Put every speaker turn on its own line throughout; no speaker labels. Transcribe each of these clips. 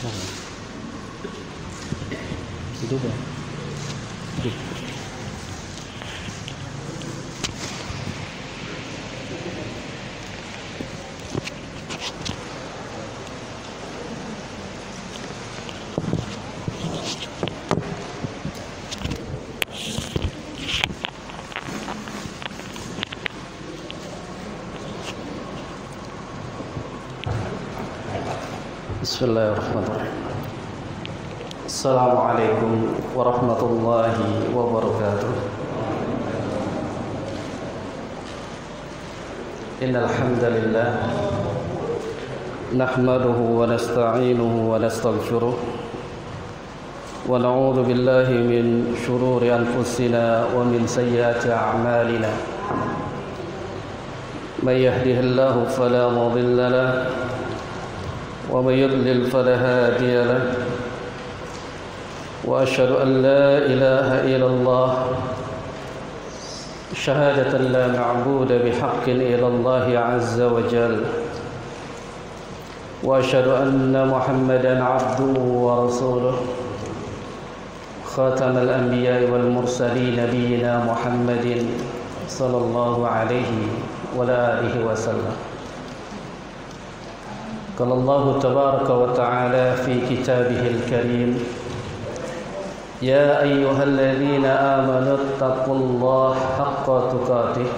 Hidup ya? Hidup. Bismillahirrahmanirrahim. Assalamualaikum warahmatullahi wabarakatuh. Innal hamdalillah nahmaduhu wa nasta'inuhu wa nastaghfiruh wa na'udzu billahi min shururi anfusina wa min sayyiati a'malina. May yahdihillahu fala mudilla lahu ومن يضلل فلا هادي له وأشهد أن لا إله إلا الله شهادة لا معبود بحق إلا الله عز وجل وأشهد أن محمدا عبده ورسوله خاتم الأنبياء والمرسلين نبينا محمد صلى الله عليه وعلى آله وسلم. قال الله تبارك وتعالى في كتابه الكريم يا أيها الذين آمنوا اتقوا الله حق تقاته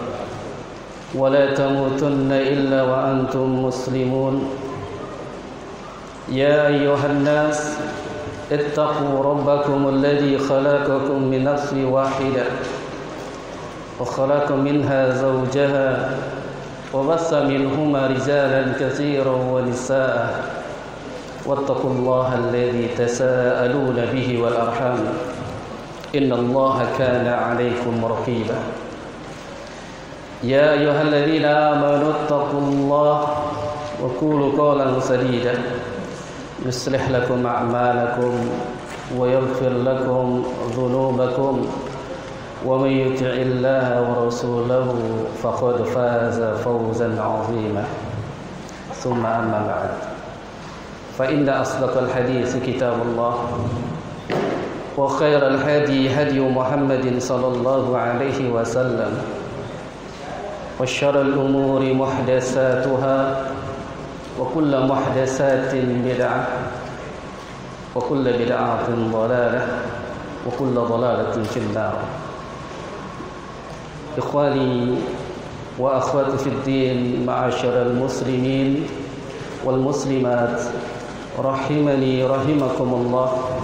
ولا تموتن إلا وأنتم مسلمون يا أيها الناس اتقوا ربكم الذي خلقكم من نفس واحدة وخلق منها زوجها وبث منهما رجالا كثيرا ونساء واتقوا الله الذي تساءلون به والأرحام إن الله كان عليكم رقيبا يا أيها الذين آمنوا اتقوا الله وقولوا قولا سديدا يصلح لكم أعمالكم ويغفر لكم ذنوبكم ومن يطع الله ورسوله فقد فاز فوزا عظيما ثم أما بعد فإن أصدق الحديث كتاب الله وخير الهدي هدي محمد صلى الله عليه وسلم وشر الأمور محدثاتها وكل محدثات بدعة وكل بدعة ضلالة وكل ضلالة في النار. إخواني وأخواتي في الدين معاشر المسلمين والمسلمات rahimani rahimakumullah.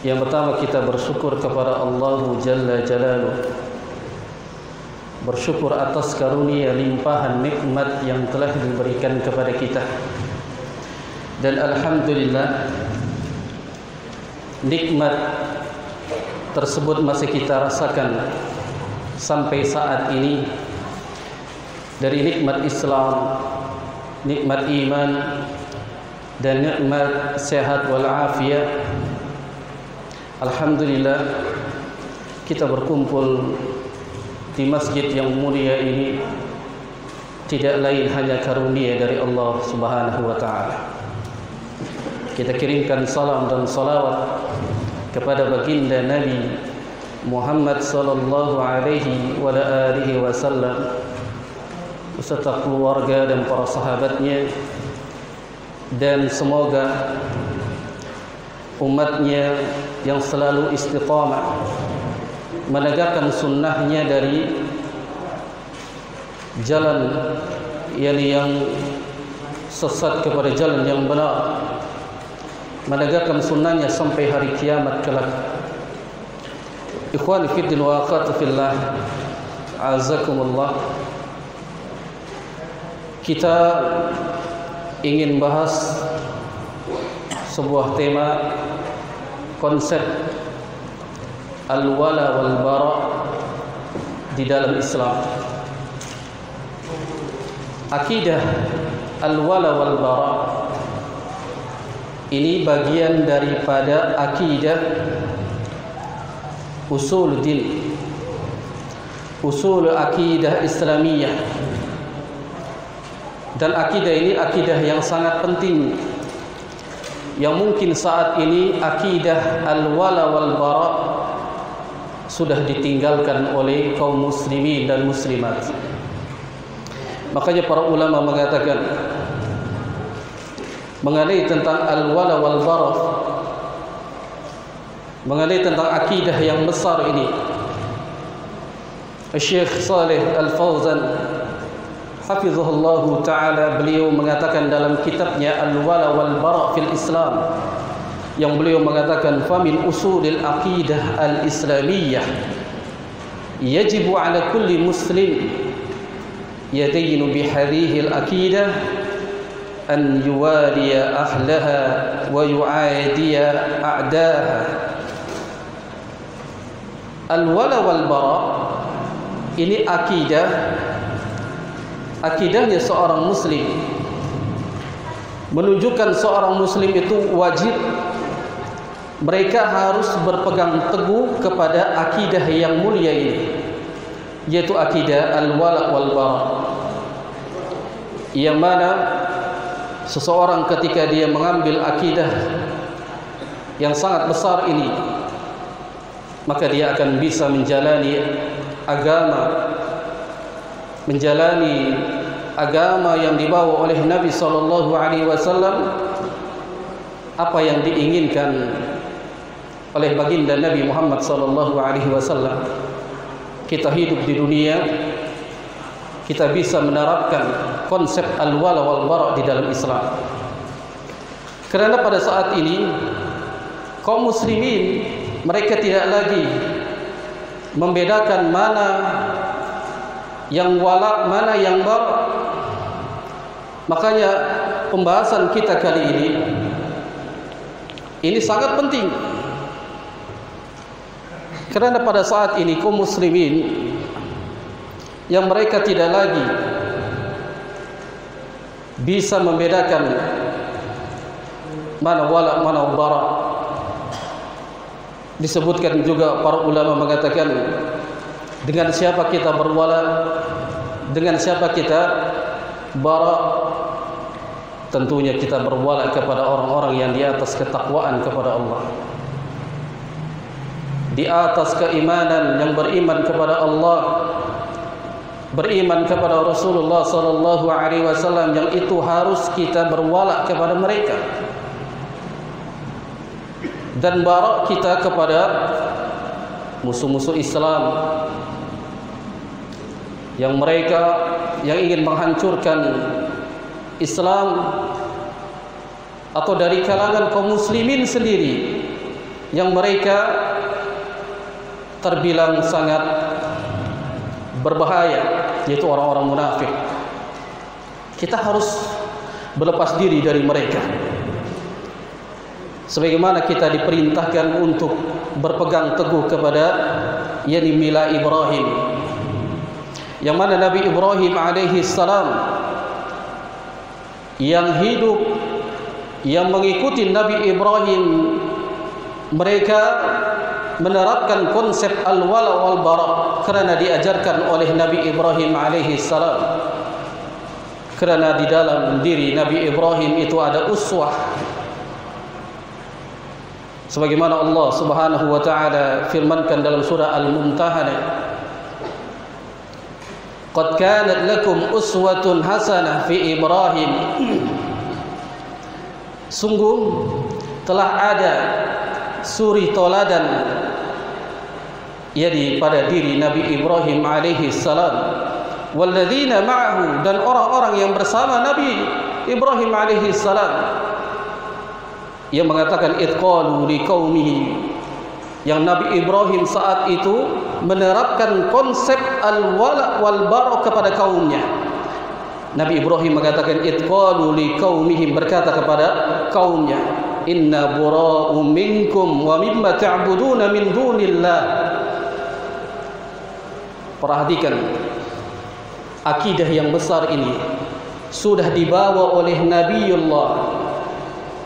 Yang pertama kita bersyukur kepada Allah Jalla Jalaluh, bersyukur atas karunia limpahan nikmat yang telah diberikan kepada kita, dan alhamdulillah nikmat tersebut masih kita rasakan sampai saat ini, dari nikmat Islam, nikmat iman, dan nikmat sehat wal afiyah. Alhamdulillah kita berkumpul di masjid yang mulia ini tidak lain hanya karunia dari Allah Subhanahu wa taala. Kita kirimkan salam dan salawat kepada baginda Nabi Muhammad sallallahu alaihi wa alihi wasallam beserta keluarga dan para sahabatnya, dan semoga umatnya yang selalu istiqamah menegakkan sunnahnya dari jalan yang sesat kepada jalan yang benar, menegakkan sunnahnya sampai hari kiamat kelak. Ikhwani fiddin wa akhwati fillah, azakumullah. Kita ingin bahas sebuah tema, konsep al-wala wal bara di dalam Islam. Akidah al-wala wal bara ini bagian daripada akidah usul din, usul akidah Islamiyah. Dan akidah ini akidah yang sangat penting yang mungkin saat ini akidah al-wala wal bara sudah ditinggalkan oleh kaum muslimin dan muslimat. Makanya para ulama mengatakan mengenai tentang al-wala wal bara, mengenai tentang akidah yang besar ini, Syekh Saleh Al-Fauzan hafizahullah ta'ala, beliau mengatakan dalam kitabnya Al-Wala wal Bara fil Islam, yang beliau mengatakan famin usulil aqidah al-islamiyah yajibu ala kulli muslim yadaynu bihadhihi al-aqidah an yuwaliya ahlaha wa yu'adiya a'daha. Al-Wala wal Bara ini akidahnya seorang muslim, menunjukkan seorang muslim itu wajib mereka harus berpegang teguh kepada akidah yang mulia ini, yaitu akidah al-wala wal bara, yang mana seseorang ketika dia mengambil akidah yang sangat besar ini, maka dia akan bisa menjalani agama yang dibawa oleh Nabi SAW, apa yang diinginkan oleh baginda Nabi Muhammad SAW. Kita hidup di dunia, kita bisa menerapkan konsep al-wala wal bara di dalam Islam. Kerana pada saat ini kaum muslimin mereka tidak lagi membedakan mana yang wala, mana yang bara. Makanya pembahasan kita kali ini sangat penting, kerana pada saat ini kaum muslimin yang mereka tidak lagi bisa membedakan mana wala, mana bara. Disebutkan juga para ulama mengatakan, dengan siapa kita berwala, dengan siapa kita bara. Tentunya kita berwala kepada orang-orang yang di atas ketakwaan kepada Allah, di atas keimanan, yang beriman kepada Allah, beriman kepada Rasulullah SAW, yang itu harus kita berwala kepada mereka. Dan bara kita kepada musuh-musuh Islam, yang mereka yang ingin menghancurkan Islam, atau dari kalangan kaum muslimin sendiri yang mereka terbilang sangat berbahaya, yaitu orang-orang munafik. Kita harus berlepas diri dari mereka, sebagaimana kita diperintahkan untuk berpegang teguh kepada yakni mila Ibrahim, yang mana Nabi Ibrahim alaihi salam yang hidup, yang mengikuti Nabi Ibrahim, mereka menerapkan konsep al-wala wal bara kerana diajarkan oleh Nabi Ibrahim alaihi salam. Kerana di dalam diri Nabi Ibrahim itu ada uswah, sebagaimana Allah Subhanahu wa taala firmankan dalam surah Al-Mumtahanah, qad kanat lakum uswatun hasanah fi Ibrahim, sungguh telah ada suri toladan yakni pada diri Nabi Ibrahim alaihi salam, walladzina ma'ahu, dan orang-orang yang bersama Nabi Ibrahim alaihi salam, yang mengatakan idqalu liqaumihi, yang Nabi Ibrahim saat itu menerapkan konsep al-wala wal bara kepada kaumnya. Nabi Ibrahim mengatakan idqalu liqaumihim, berkata kepada kaumnya, inna bura'u minkum wa mimma ta'buduna min dunillah. Perhatikan, akidah yang besar ini sudah dibawa oleh Nabiullah,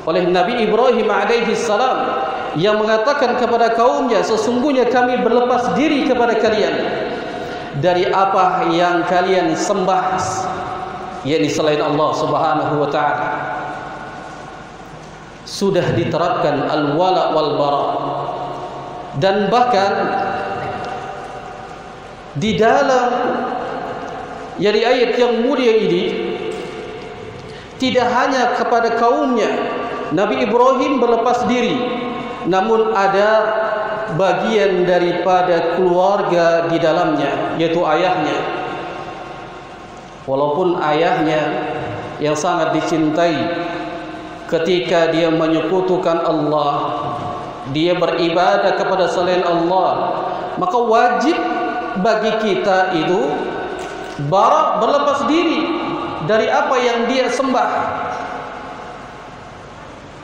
oleh Nabi Ibrahim alaihi salam, yang mengatakan kepada kaumnya, sesungguhnya kami berlepas diri kepada kalian dari apa yang kalian sembah, yakni selain Allah Subhanahu wa taala. sudah diterapkan al-wala wal bara. Dan bahkan di dalam ayat yang mulia ini tidak hanya kepada kaumnya Nabi Ibrahim berlepas diri, namun ada bagian daripada keluarga di dalamnya, yaitu ayahnya. Walaupun ayahnya yang sangat dicintai, ketika dia menyekutukan Allah, dia beribadah kepada selain Allah, maka wajib bagi kita itu berlepas diri dari apa yang dia sembah.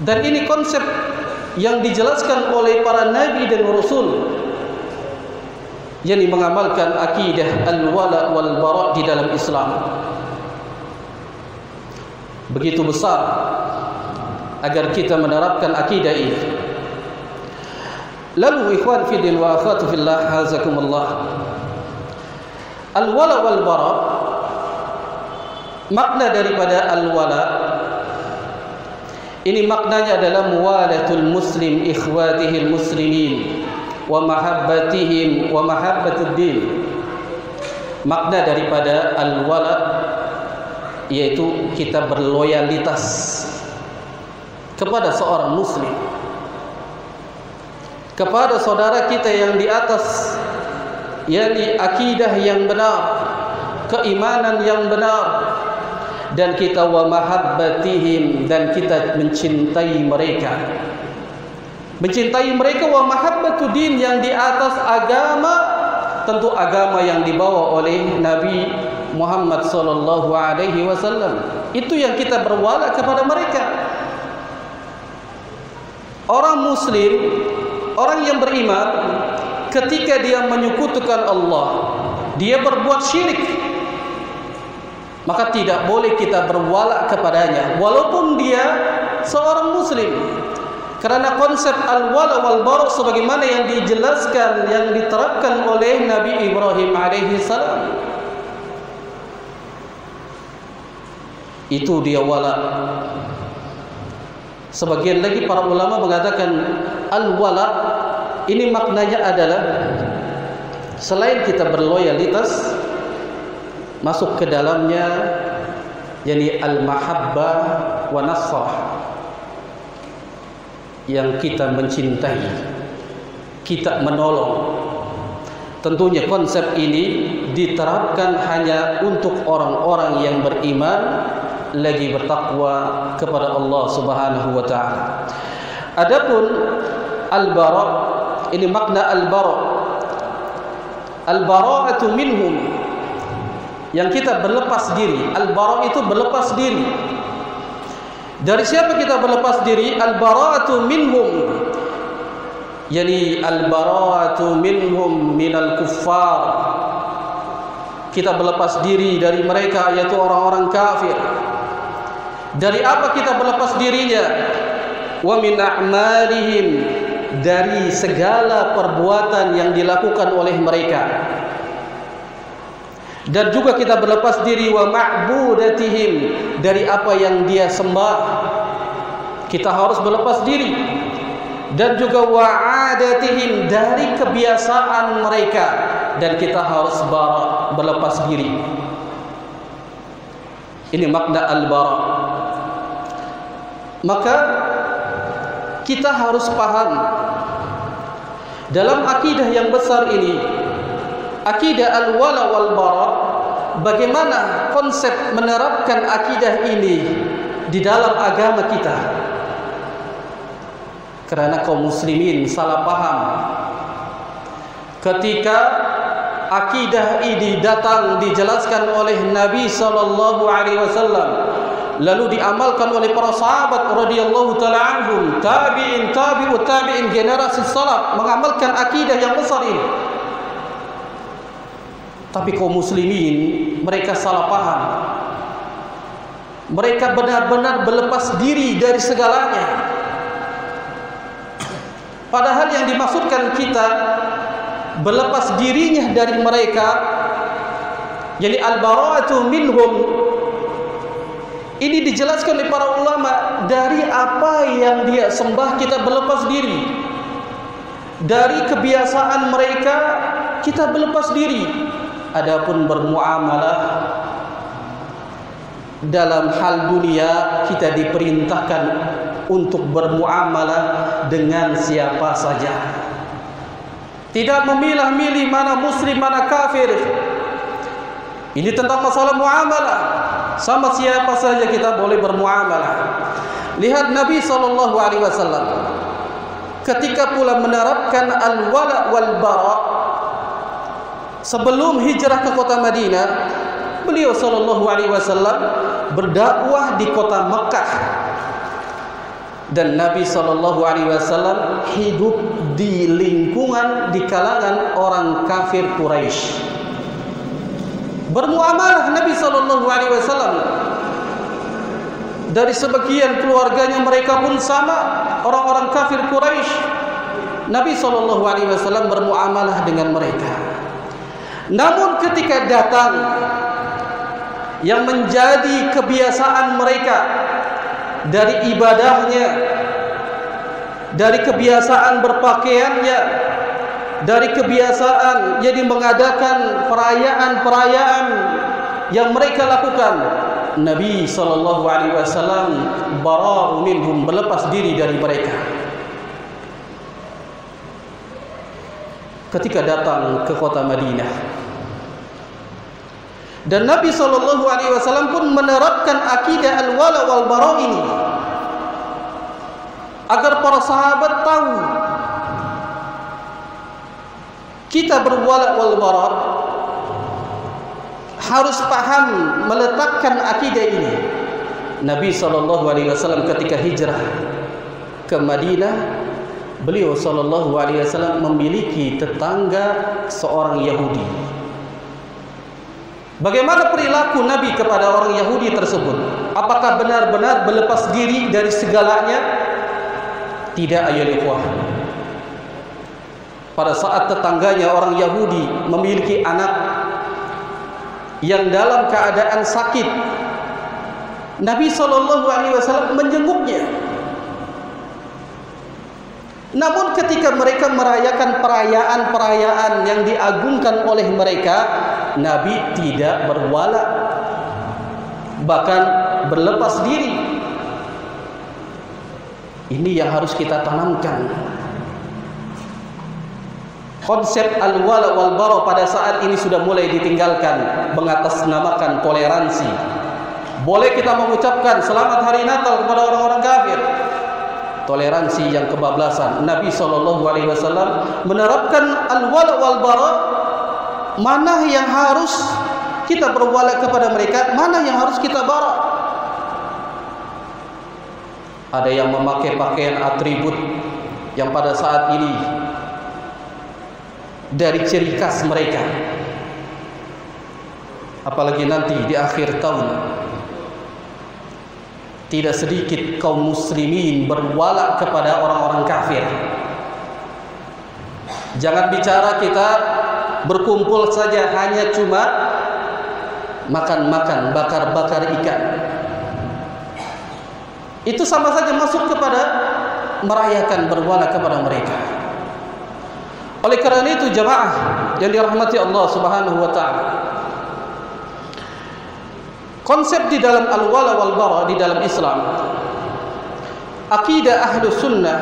Dan ini konsep yang dijelaskan oleh para nabi dan rasul, yakni mengamalkan akidah al-wala wal bara di dalam Islam. Begitu besar agar kita menerapkan akidah ini. Lalu ikhwan fi din wa akhwat fillah, hazakumullah, al-wala wal bara, makna daripada al-wala ini maknanya adalah muwalatul muslim ikhwatihil muslimin wa mahabbatihim wa mahabbatud din. Makna daripada al-wala yaitu kita berloyalitas kepada seorang muslim, kepada saudara kita yang di atas, yakni akidah yang benar, keimanan yang benar, dan kita wa mahabbatihim, dan kita mencintai mereka. Mencintai mereka wa mahabbatud din, yang di atas agama, tentu agama yang dibawa oleh Nabi Muhammad sallallahu alaihi wasallam. Itu yang kita berwala kepada mereka. Orang muslim, orang yang beriman, ketika dia menyekutukan Allah, dia berbuat syirik, maka tidak boleh kita berwala kepadanya walaupun dia seorang muslim. Karena konsep al-wala wal bara sebagaimana yang dijelaskan, yang diterapkan oleh Nabi Ibrahim alaihi salam, itu dia wala. Sebagian lagi para ulama mengatakan al-wala ini maknanya adalah selain kita berloyalitas, masuk ke dalamnya yakni al-mahabbah wa nasrah, yang kita mencintai, kita menolong. Tentunya konsep ini diterapkan hanya untuk orang-orang yang beriman lagi bertakwa kepada Allah Subhanahu wa taala. Adapun al-bara, ini makna al-bara, al-bara'atu minhum, yang kita berlepas diri. Al-bara itu berlepas diri. Dari siapa kita berlepas diri? Al-bara'atu minhum, yani al-bara'atu minhum minal kuffar. Kita berlepas diri dari mereka, yaitu orang-orang kafir. Dari apa kita berlepas dirinya? Wa min a'malihim, dari segala perbuatan yang dilakukan oleh mereka. Dan juga kita berlepas diri wa ma'budatihim, dari apa yang dia sembah, kita harus berlepas diri. Dan juga wa'adatihim, dari kebiasaan mereka, dan kita harus berlepas diri. Ini makna al-bara. Maka kita harus paham dalam akidah yang besar ini, akidah al-wala wal bara, bagaimana konsep menerapkan akidah ini di dalam agama kita. Karena kaum muslimin salah paham ketika akidah ini datang dijelaskan oleh Nabi sallallahu alaihi wasallam, lalu diamalkan oleh para sahabat radhiyallahu taala anhum, tabi'in, tabi'ut tabi'in, generasi salaf mengamalkan akidah yang besar ini. Tapi kaum muslimin mereka salah paham. Mereka benar-benar berlepas diri dari segalanya. Padahal yang dimaksudkan kita berlepas dirinya dari mereka, jadi al-bara'atu minhum, Ini dijelaskan oleh para ulama, dari apa yang dia sembah kita berlepas diri. Dari kebiasaan mereka kita berlepas diri. Adapun bermuamalah dalam hal dunia, kita diperintahkan untuk bermuamalah dengan siapa saja. Tidak memilah-milih mana muslim, mana kafir. Ini tentang masalah muamalah. Sama siapa saja kita boleh bermuamalah. Lihat Nabi SAW ketika pula menerapkan al-wala wal bara. Sebelum hijrah ke kota Madinah, beliau SAW berdakwah di kota Makkah. Dan Nabi SAW hidup di lingkungan, di kalangan orang kafir Quraisy. Bermuamalah Nabi SAW. Dari sebagian keluarganya mereka pun sama, orang-orang kafir Quraisy. Nabi SAW bermuamalah dengan mereka. Namun ketika datang yang menjadi kebiasaan mereka, dari ibadahnya, dari kebiasaan berpakaiannya, dari kebiasaan jadi mengadakan perayaan-perayaan yang mereka lakukan, Nabi SAW bara'u minhum, berlepas diri dari mereka. Ketika datang ke kota Madinah, dan Nabi SAW pun menerapkan akidah al-wala wal bara ini, agar para sahabat tahu kita berwala wal bara harus paham, meletakkan akidah ini. Nabi SAW ketika hijrah ke Madinah, beliau SAW memiliki tetangga seorang Yahudi. Bagaimana perilaku Nabi kepada orang Yahudi tersebut? Apakah benar-benar berlepas diri dari segalanya? Tidak, ayolah ikhwah. Pada saat tetangganya orang Yahudi memiliki anak yang dalam keadaan sakit, Nabi SAW menjenguknya. Namun ketika mereka merayakan perayaan-perayaan yang diagungkan oleh mereka, Nabi tidak berwala, bahkan berlepas diri. Ini yang harus kita tanamkan. Konsep al-wala wal bara pada saat ini sudah mulai ditinggalkan, mengatasnamakan toleransi. Boleh kita mengucapkan selamat hari Natal kepada orang-orang kafir. Toleransi yang kebablasan. Nabi SAW menerapkan al-wala wal bara. Mana yang harus kita berwala kepada mereka, mana yang harus kita bara. Ada yang memakai pakaian atribut yang pada saat ini dari ciri khas mereka. Apalagi nanti di akhir tahun, tidak sedikit kaum muslimin berwala kepada orang-orang kafir. Jangan bicara kita berkumpul saja hanya cuma makan-makan, bakar-bakar ikan. Itu sama saja masuk kepada merayakan berwala kepada mereka. Oleh karena itu jamaah yang dirahmati Allah Subhanahu wa taala, konsep di dalam al-wala wal bara di dalam Islam, akidah Ahlus Sunnah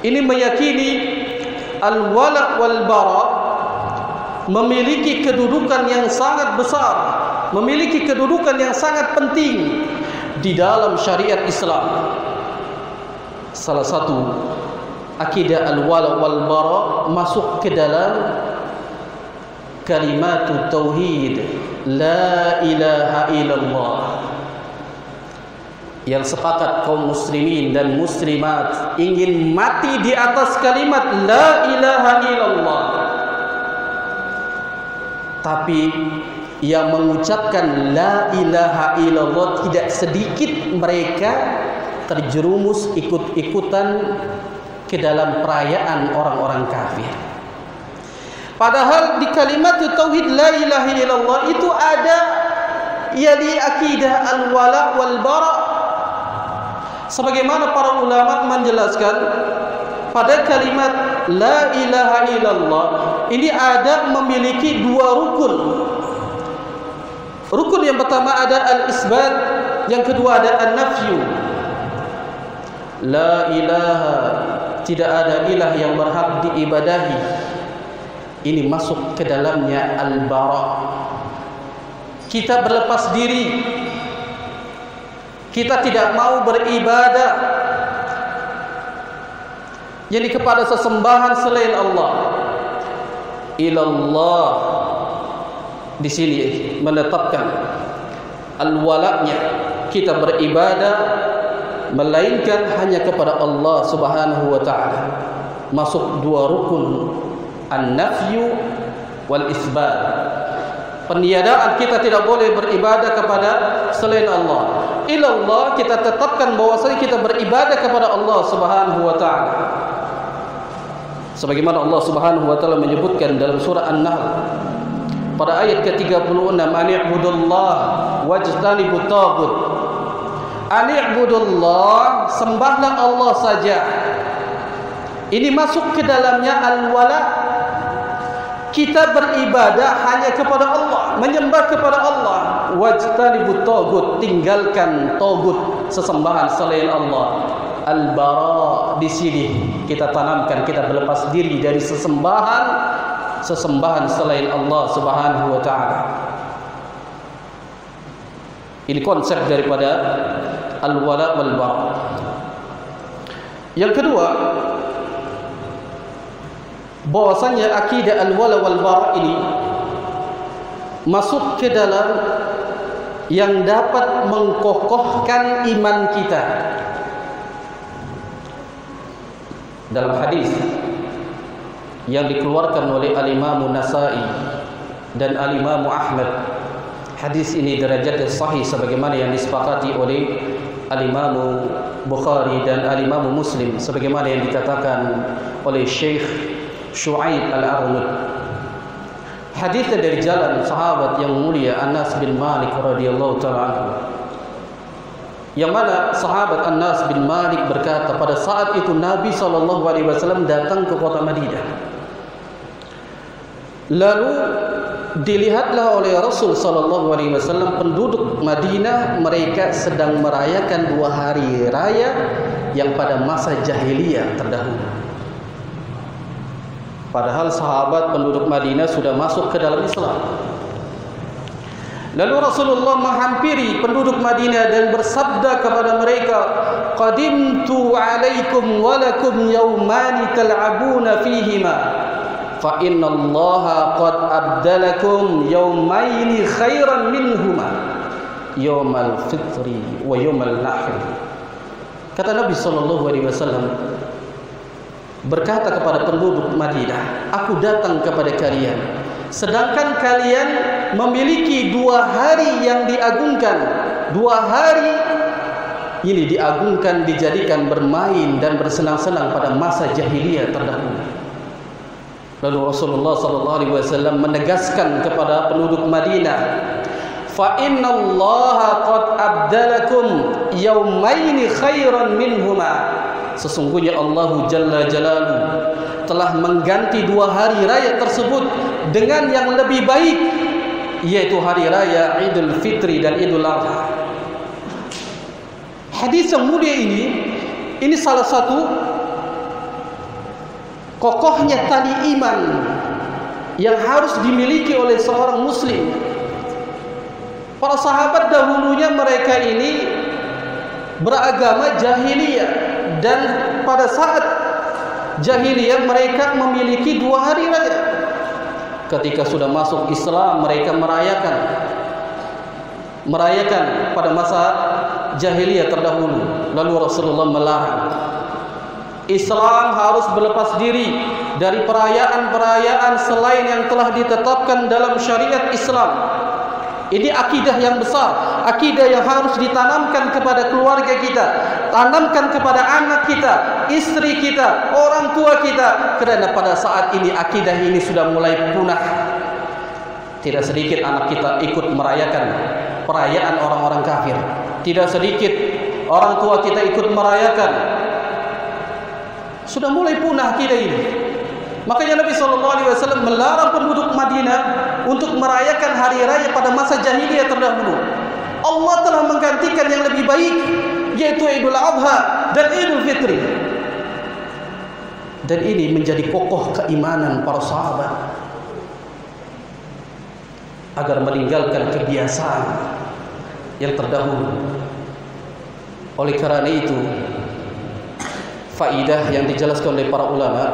ini meyakini al-wala wal bara memiliki kedudukan yang sangat besar, memiliki kedudukan yang sangat penting di dalam syariat Islam. Salah satu akidah al-wala wal bara masuk ke dalam kalimat tauhid, la ilaha illallah, yang sepakat kaum muslimin dan muslimat ingin mati di atas kalimat la ilaha illallah. Tapi yang mengucapkan la ilaha illallah tidak sedikit mereka terjerumus ikut-ikutan ke dalam perayaan orang-orang kafir. Padahal di kalimat tauhid la ilaha illallah itu ada yali akidah al-wala wal bara. Sebagaimana para ulama menjelaskan pada kalimat la ilaha illallah ini ada memiliki dua rukun. Rukun yang pertama ada al-isbat, yang kedua ada an-nafyu. La ilaha, tidak ada ilah yang berhak diibadahi. Ini masuk ke dalamnya al-bara. Kita berlepas diri. Kita tidak mau beribadah jadi kepada sesembahan selain Allah. Ilallah di sini menetapkan al-wala'nya, kita beribadah melainkan hanya kepada Allah Subhanahu wa taala. Masuk dua rukun, an-nafyu wal isbat. Peniadaan, kita tidak boleh beribadah kepada selain Allah. Ilallah, kita tetapkan bahwasanya kita beribadah kepada Allah Subhanahu wa taala. Sebagaimana Allah Subhanahu wa taala menyebutkan dalam surah An-Nahl pada ayat ke-36, ani'budullah wajtanibut taghut. Ani'budullah, sembahlah Allah saja. Ini masuk ke dalamnya al-wala. Kita beribadah hanya kepada Allah, menyembah kepada Allah. Wajtanibut taghut, tinggalkan taghut, sesembahan selain Allah. Al-bara, di sini kita tanamkan, kita berlepas diri dari sesembahan selain Allah Subhanahu wa taala. Ini konsep daripada al-wala wal bara. Yang kedua, bahwasanya akidah al-wala wal bara ini masuk ke dalam yang dapat mengkokohkan iman kita. Dalam hadis yang dikeluarkan oleh al-Imam Nasa'i dan al-Imam Ahmad, hadis ini derajatnya sahih sebagaimana yang disepakati oleh al-Imam Bukhari dan al-Imam Muslim, sebagaimana yang dikatakan oleh Syekh Syu'aib Al-Arnud. Hadisnya dari jalan sahabat yang mulia Anas bin Malik radhiyallahu ta'ala anhu, yang mana sahabat Anas bin Malik berkata, pada saat itu Nabi SAW datang ke kota Madinah. Lalu dilihatlah oleh Rasul SAW penduduk Madinah, mereka sedang merayakan dua hari raya yang pada masa jahiliyah terdahulu. Padahal sahabat penduduk Madinah sudah masuk ke dalam Islam. Lalu Rasulullah menghampiri penduduk Madinah dan bersabda kepada mereka, qadimtu alaikum walakum yawmani tal'abuna fihima, fa inna allaha qad abdalakum yawmaini khairan minhuma, yawmal fitri wa yawmal nahri. Kata Nabi SAW berkata kepada penduduk Madinah, aku datang kepada kalian sedangkan kalian memiliki dua hari yang diagungkan. Dua hari ini diagungkan, dijadikan bermain dan bersenang-senang pada masa jahiliyah terdahulu. Lalu Rasulullah SAW menegaskan kepada penduduk Madinah, fa inna allaha qad abdalakum yawmaini khairan minhuma, sesungguhnya Allah Jalla Jalaluhu telah mengganti dua hari raya tersebut dengan yang lebih baik, yaitu hari raya Idul Fitri dan Idul Adha. Hadis yang mulia ini salah satu kokohnya tali iman yang harus dimiliki oleh seorang muslim. Para sahabat dahulunya mereka ini beragama jahiliyah, dan pada saat jahiliyah mereka memiliki dua hari raya. Ketika sudah masuk Islam, mereka merayakan pada masa jahiliyah terdahulu. Lalu Rasulullah melarang. Islam harus berlepas diri dari perayaan-perayaan selain yang telah ditetapkan dalam syariat Islam. Ini akidah yang besar, akidah yang harus ditanamkan kepada keluarga kita, tanamkan kepada anak kita, istri kita, orang tua kita. Kerana pada saat ini akidah ini sudah mulai punah. Tidak sedikit anak kita ikut merayakan perayaan orang-orang kafir. Tidak sedikit orang tua kita ikut merayakan. Sudah mulai punah akidah ini. Makanya Nabi SAW melarang penduduk Madinah untuk merayakan hari raya pada masa jahiliyah terdahulu. Allah telah menggantikan yang lebih baik, yaitu Idul Adha dan Idul Fitri. Dan ini menjadi kokoh keimanan para sahabat agar meninggalkan kebiasaan yang terdahulu. Oleh karena itu, faidah yang dijelaskan oleh para ulama,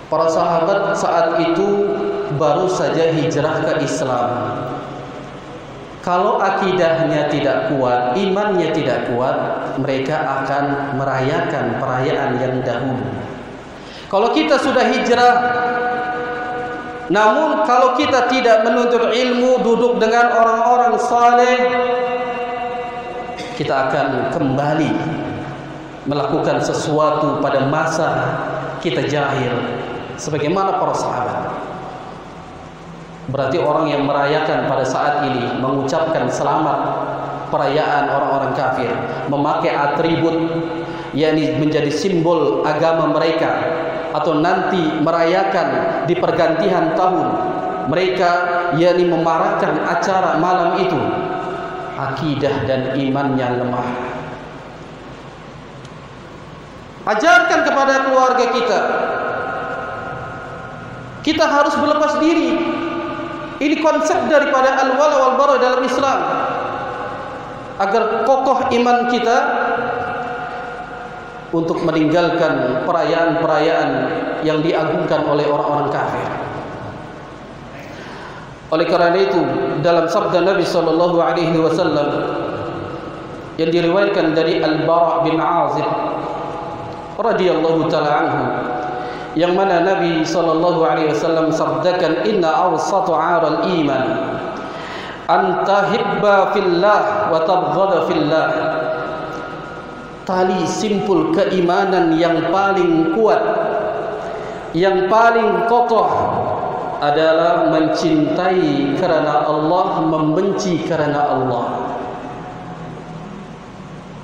para sahabat saat itu baru saja hijrah ke Islam. Kalau akidahnya tidak kuat, imannya tidak kuat, mereka akan merayakan perayaan yang dahulu. Kalau kita sudah hijrah, namun kalau kita tidak menuntut ilmu, duduk dengan orang-orang saleh, kita akan kembali melakukan sesuatu pada masa kita jahil, sebagaimana para sahabat. Berarti orang yang merayakan pada saat ini, mengucapkan selamat perayaan orang-orang kafir, memakai atribut yakni menjadi simbol agama mereka, atau nanti merayakan di pergantian tahun mereka yakni memarakan acara malam itu, akidah dan imannya lemah. Ajarkan kepada keluarga kita, kita harus berlepas diri. Ini konsep daripada al-wala wal bara dalam Islam, agar kokoh iman kita untuk meninggalkan perayaan-perayaan yang diagungkan oleh orang-orang kafir. Oleh karena itu, dalam sabda Nabi SAW yang diriwayatkan dari Al-Bara' bin Azib radhiyallahu ta'ala anhu, yang mana Nabi SAW sabdakan, inna awsatu 'aral iman an tahibba fillah wa tabghada fillah. Tali simpul keimanan yang paling kuat, yang paling kokoh adalah mencintai karena Allah, membenci karena Allah.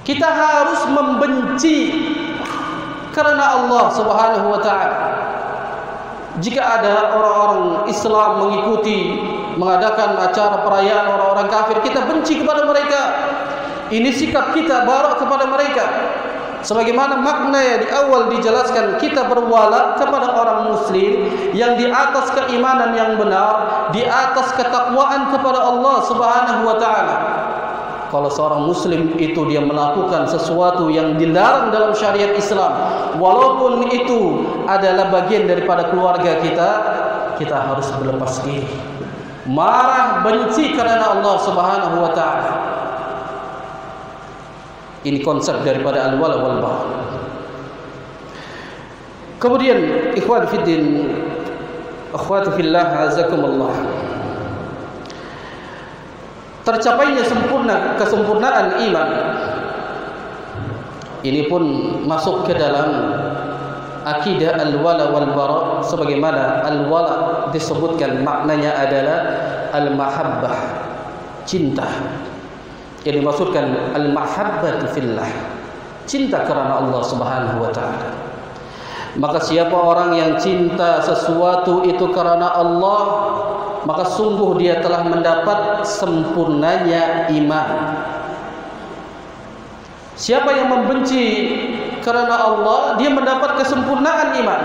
Kita harus membenci karena Allah Subhanahu wa ta'ala. Jika ada orang-orang Islam mengadakan acara perayaan orang-orang kafir, kita benci kepada mereka. Ini sikap kita barak kepada mereka. Sebagaimana makna yang di awal dijelaskan, kita berwala kepada orang muslim yang di atas keimanan yang benar, di atas ketakwaan kepada Allah Subhanahu wa ta'ala. Kalau seorang muslim itu dia melakukan sesuatu yang dilarang dalam syariat Islam, walaupun itu adalah bagian daripada keluarga kita, kita harus berlepas diri, marah, benci karena Allah Subhanahu wa ta'ala. Ini konsep daripada al-wala wal bara. Kemudian ikhwan fiddin, akhwati fillah, azakumullah, tercapainya kesempurnaan iman ini pun masuk ke dalam akidah al-wala wal bara, sebagaimana al-wala disebutkan maknanya adalah al-mahabbah, cinta. Yang dimaksudkan al-mahabbatu fillah, cinta karena Allah Subhanahu wa ta'ala. Maka siapa orang yang cinta sesuatu itu karena Allah, maka sungguh dia telah mendapat sempurnanya iman. Siapa yang membenci karena Allah, dia mendapat kesempurnaan iman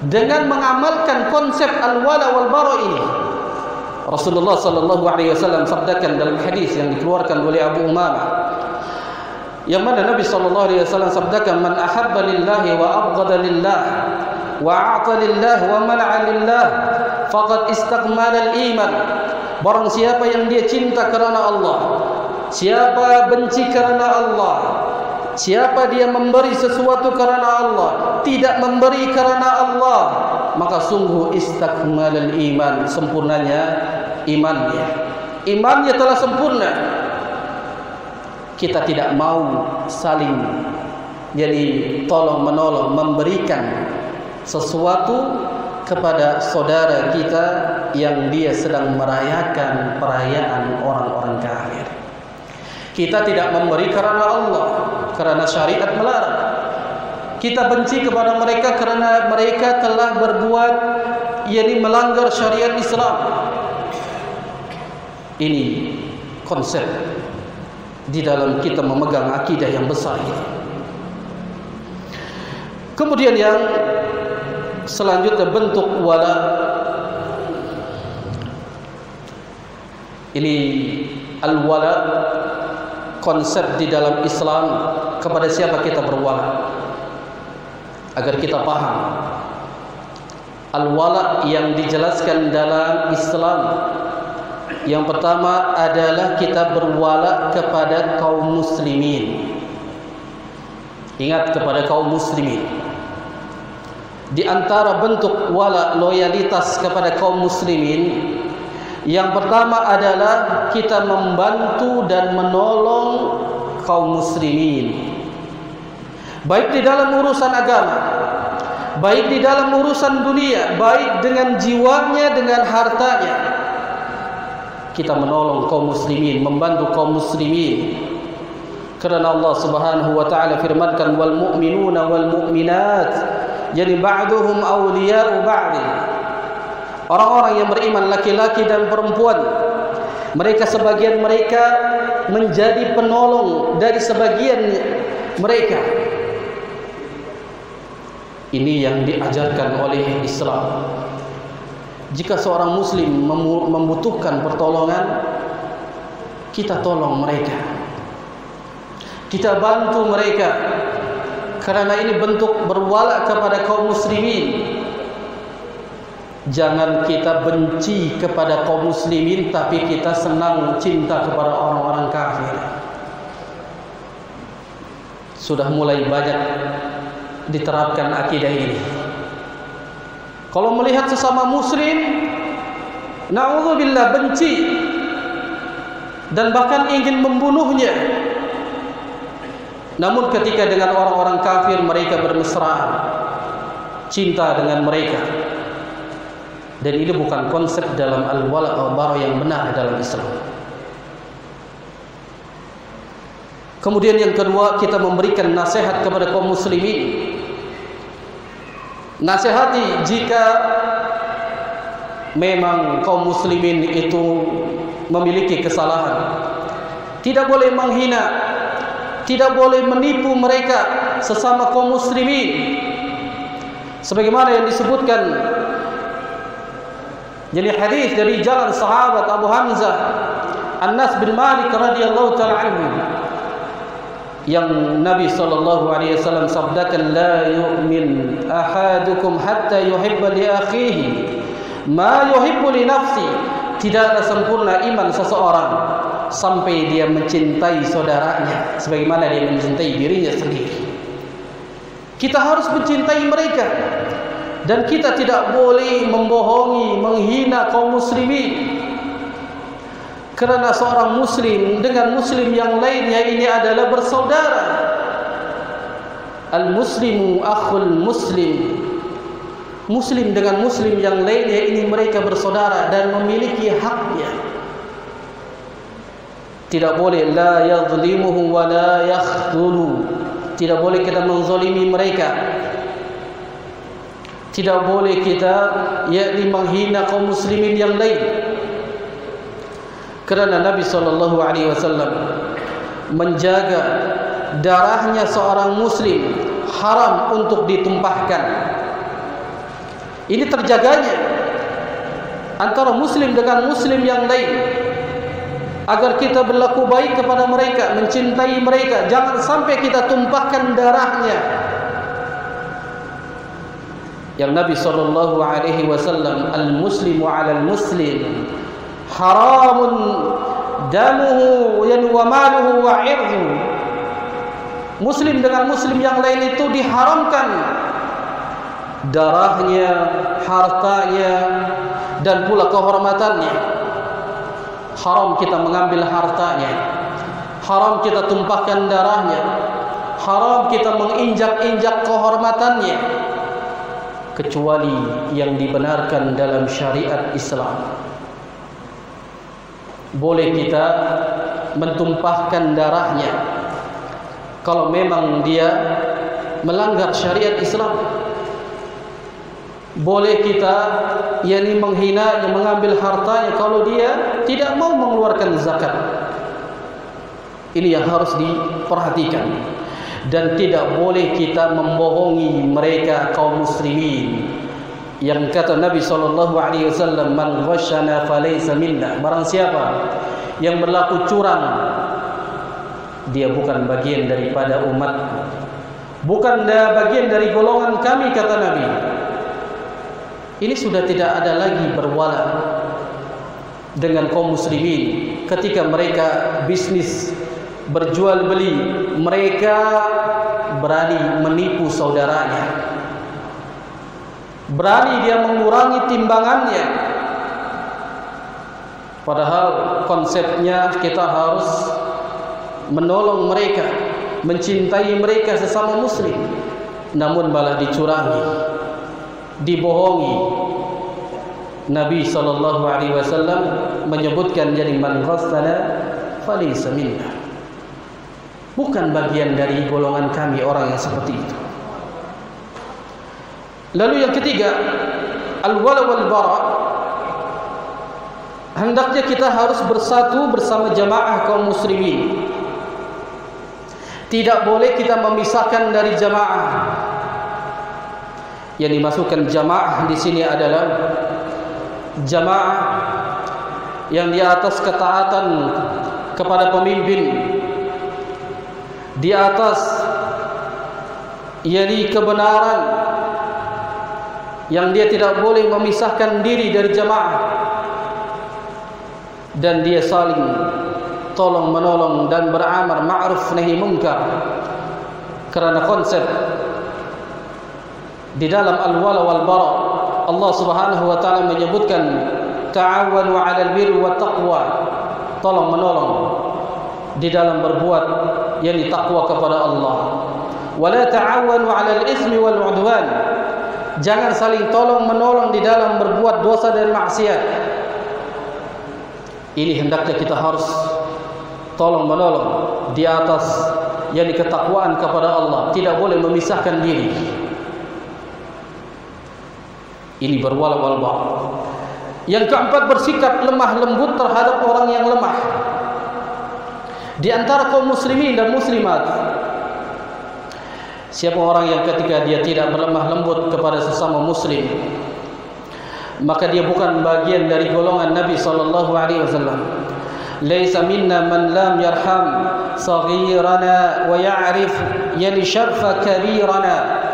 dengan mengamalkan konsep al-wala wal bara ini. Rasulullah sallallahu alaihi wasallam sabdakan dalam hadis yang dikeluarkan oleh Abu Umamah, yang mana Nabi sallallahu alaihi wasallam sabdakan, man ahabba lillahi wa abghada lillah wa a'ta lillah wa mana'a lillah faqad istakmala al-iman. Barang siapa yang dia cinta karena Allah, siapa benci karena Allah, siapa dia memberi sesuatu karena Allah, tidak memberi karena Allah, maka sungguh istakmalal iman, sempurnanya imannya. Imannya telah sempurna. Kita tidak mau saling jadi tolong menolong, memberikan sesuatu kepada saudara kita yang dia sedang merayakan perayaan orang-orang kafir. Kita tidak memberi karena Allah, karena syariat melarang. Kita benci kepada mereka karena mereka telah berbuat, yakni melanggar syariat Islam. Ini konsep di dalam kita memegang akidah yang besar ini. Kemudian yang selanjutnya bentuk wala. Ini al-wala, konsep di dalam Islam kepada siapa kita berwala. Agar kita paham, al-wala yang dijelaskan dalam Islam, yang pertama adalah kita berwala kepada kaum muslimin. Ingat, kepada kaum muslimin. Di antara bentuk wala, loyalitas kepada kaum muslimin, yang pertama adalah kita membantu dan menolong kaum muslimin, baik di dalam urusan agama, baik di dalam urusan dunia, baik dengan jiwanya, dengan hartanya. Kita menolong kaum muslimin, membantu kaum muslimin. Karena Allah Subhanahu wa taala firmankan, wal mu'minuna wal mu'minat, jadi ba'duhum awliya'u ba'd. Orang-orang yang beriman, laki-laki dan perempuan, mereka sebagian mereka menjadi penolong dari sebagian mereka. Ini yang diajarkan oleh Islam. Jika seorang muslim membutuhkan pertolongan, kita tolong mereka, kita bantu mereka, karena ini bentuk berwala kepada kaum muslimin. Jangan kita benci kepada kaum muslimin, tapi kita senang cinta kepada orang-orang kafir. Sudah mulai banyak diterapkan akidah ini. Kalau melihat sesama muslim, na'udzubillah, benci dan bahkan ingin membunuhnya. Namun ketika dengan orang-orang kafir, mereka bermesraan, cinta dengan mereka. Dan ini bukan konsep dalam al-wala wal bara yang benar dalam Islam. Kemudian yang kedua, kita memberikan nasihat kepada kaum muslimin. Nasihati jika memang kaum muslimin itu memiliki kesalahan. Tidak boleh menghina, tidak boleh menipu mereka sesama kaum muslimin. Sebagaimana yang disebutkan jadi hadis dari jalan sahabat Abu Hamzah Anas bin Malik radhiyallahu taala anhu, yang Nabi sallallahu alaihi wasallam sabdakan, la yu'min ahadukum hatta yuhibba li akhihi ma yuhibbu li nafsi. Tidaklah sempurna iman seseorang sampai dia mencintai saudaranya sebagaimana dia mencintai dirinya sendiri. Kita harus mencintai mereka, dan kita tidak boleh membohongi, menghina kaum muslimin. Kerana seorang muslim dengan muslim yang lainnya ini adalah bersaudara. Al-muslimu akhul muslim. Muslim dengan muslim yang lainnya ini mereka bersaudara dan memiliki haknya. Tidak boleh la yadhlimuhu wa la yakhdhulu. Tidak boleh kita menzalimi mereka. Tidak boleh kita yakni menghina kaum muslimin yang lain. Kerana Nabi sallallahu alaihi wasallam menjaga darahnya seorang muslim haram untuk ditumpahkan. Ini terjaganya antara muslim dengan muslim yang lain, agar kita berlaku baik kepada mereka, mencintai mereka. Jangan sampai kita tumpahkan darahnya. Yang Nabi sallallahu alaihi wasallam, al-muslimu 'ala al-muslim haramun damuhu wa maluhu wa 'irduhu. Muslim dengan muslim yang lain itu diharamkan darahnya, hartanya, dan pula kehormatannya. Haram kita mengambil hartanya, haram kita tumpahkan darahnya, haram kita menginjak-injak kehormatannya. kecuali yang dibenarkan dalam syariat Islam. Boleh kita mentumpahkan darahnya kalau memang dia melanggar syariat Islam. Boleh kita menghina, mengambil hartanya kalau dia tidak mau mengeluarkan zakat. Ini yang harus diperhatikan. Dan tidak boleh kita membohongi mereka kaum muslimin. Yang kata Nabi SAW, man ghashana falaysa minna. Barang siapa yang berlaku curang, dia bukan bagian daripada umatku, bukan bagian dari golongan kami, kata Nabi. Ini sudah tidak ada lagi berwala dengan kaum muslimin ketika mereka bisnis berjual beli, mereka berani menipu saudaranya, berani dia mengurangi timbangannya. Padahal konsepnya kita harus menolong mereka, mencintai mereka sesama muslim, namun malah dicurangi, dibohongi. Nabi SAW menyebutkan, jadi man ghassana falaysa minna, bukan bagian dari golongan kami orang yang seperti itu. Lalu yang ketiga, al-wala wal bara. Hendaknya kita harus bersatu bersama jamaah kaum muslimin. Tidak boleh kita memisahkan dari jamaah. Yang dimasukkan jamaah di sini adalah jamaah yang di atas ketaatan kepada pemimpin, di atas kebenaran, yang dia tidak boleh memisahkan diri dari jamaah, dan dia saling tolong menolong dan beramar ma'ruf nahi munkar. Kerana konsep di dalam al-wala wal bara, Allah Subhanahu wa taala menyebutkan ta'awanu 'alal birri wat taqwa, tolong menolong di dalam berbuat takwa kepada Allah. Wala ta'awanu 'alal itsmi wal 'udwan, jangan saling tolong menolong di dalam berbuat dosa dan maksiat. Ini hendaknya kita harus tolong menolong di atas ketakwaan kepada Allah, tidak boleh memisahkan diri. Ini berwala wal bara. Yang keempat, bersikap lemah lembut terhadap orang yang lemah di antara kaum muslimin dan muslimat. Siapa orang yang ketika dia tidak berlemah lembut kepada sesama muslim, maka dia bukan bagian dari golongan Nabi SAW. Laisa minna man lam yarham saghirana wa ya'rif syarfa kabirana.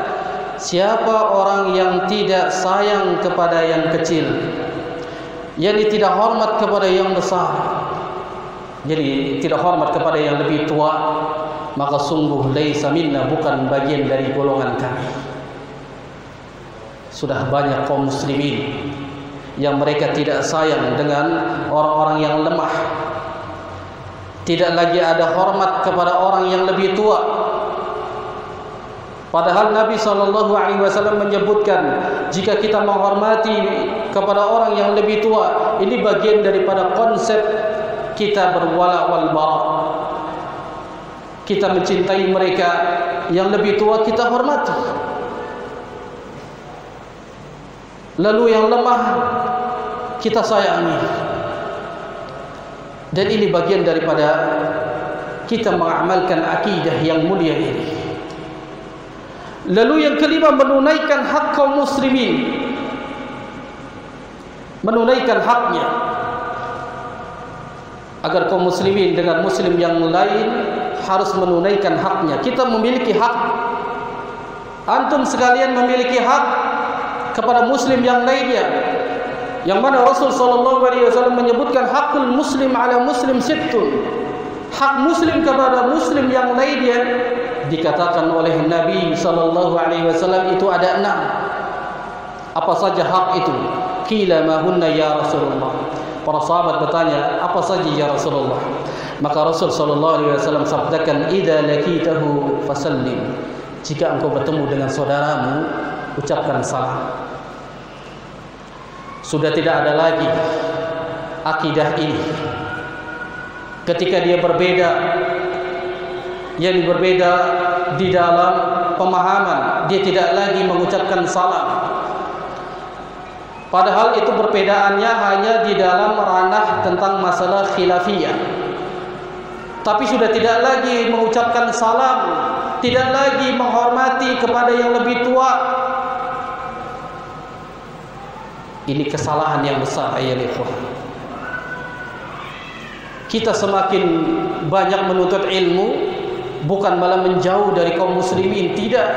Siapa orang yang tidak sayang kepada yang kecil, tidak hormat kepada yang besar, jadi tidak hormat kepada yang lebih tua, maka sungguh laisa minna, bukan bagian dari golongan kami. Sudah banyak kaum muslimin yang mereka tidak sayang dengan orang-orang yang lemah, tidak lagi ada hormat kepada orang yang lebih tua. Padahal Nabi SAW menyebutkan, jika kita menghormati kepada orang yang lebih tua, ini bagian daripada konsep kita berwala wal bara. Kita mencintai mereka yang lebih tua, kita hormati. Lalu yang lemah kita sayangi. Dan ini bagian daripada kita mengamalkan akidah yang mulia ini. Lalu yang kelima, menunaikan hak kaum muslimin, menunaikan haknya, agar kaum muslimin dengan muslim yang lain harus menunaikan haknya. Kita memiliki hak, antum sekalian memiliki hak kepada muslim yang lainnya, yang mana Rasul SAW menyebutkan hakul muslim ala muslim sittun. Hak muslim kepada muslim yang lainnya dikatakan oleh Nabi SAW itu ada 6. Apa saja hak itu? Qila ma hunna ya Rasulullah. Para sahabat bertanya, apa saja ya Rasulullah? Maka Rasul SAW sabdakan, idza lakitahu fasallim. Jika engkau bertemu dengan saudaramu, ucapkan salam. Sudah tidak ada lagi akidah ini. Ketika dia berbeda, yang berbeda di dalam pemahaman, dia tidak lagi mengucapkan salam. Padahal itu perbedaannya hanya di dalam ranah tentang masalah khilafiyah. Tapi sudah tidak lagi mengucapkan salam, tidak lagi menghormati kepada yang lebih tua. Ini kesalahan yang besar, ayat ikhwah. Kita semakin banyak menuntut ilmu, bukan malah menjauh dari kaum muslimin. Tidak,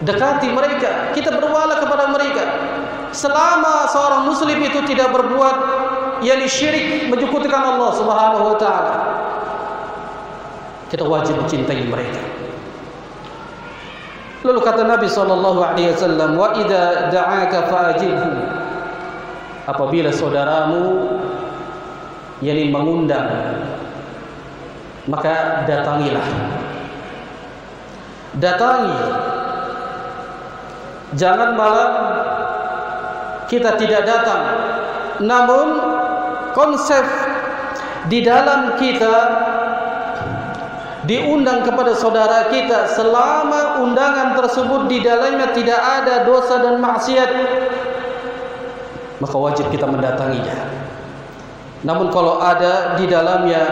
dekati mereka, kita berwala kepada mereka. Selama seorang muslim itu tidak berbuat yakni syirik, menyekutukan Allah Subhanahu wa taala, kita wajib mencintai mereka. Lalu kata Nabi sallallahu alaihi wasallam, "Wa idza da'aka fa'ajibhu." Apabila saudaramu yakni mengundang, maka datangilah. Datangi. Jangan malah kita tidak datang. Namun konsep di dalam kita diundang kepada saudara kita, selama undangan tersebut di dalamnya tidak ada dosa dan maksiat, maka wajib kita mendatanginya. Namun kalau ada di dalamnya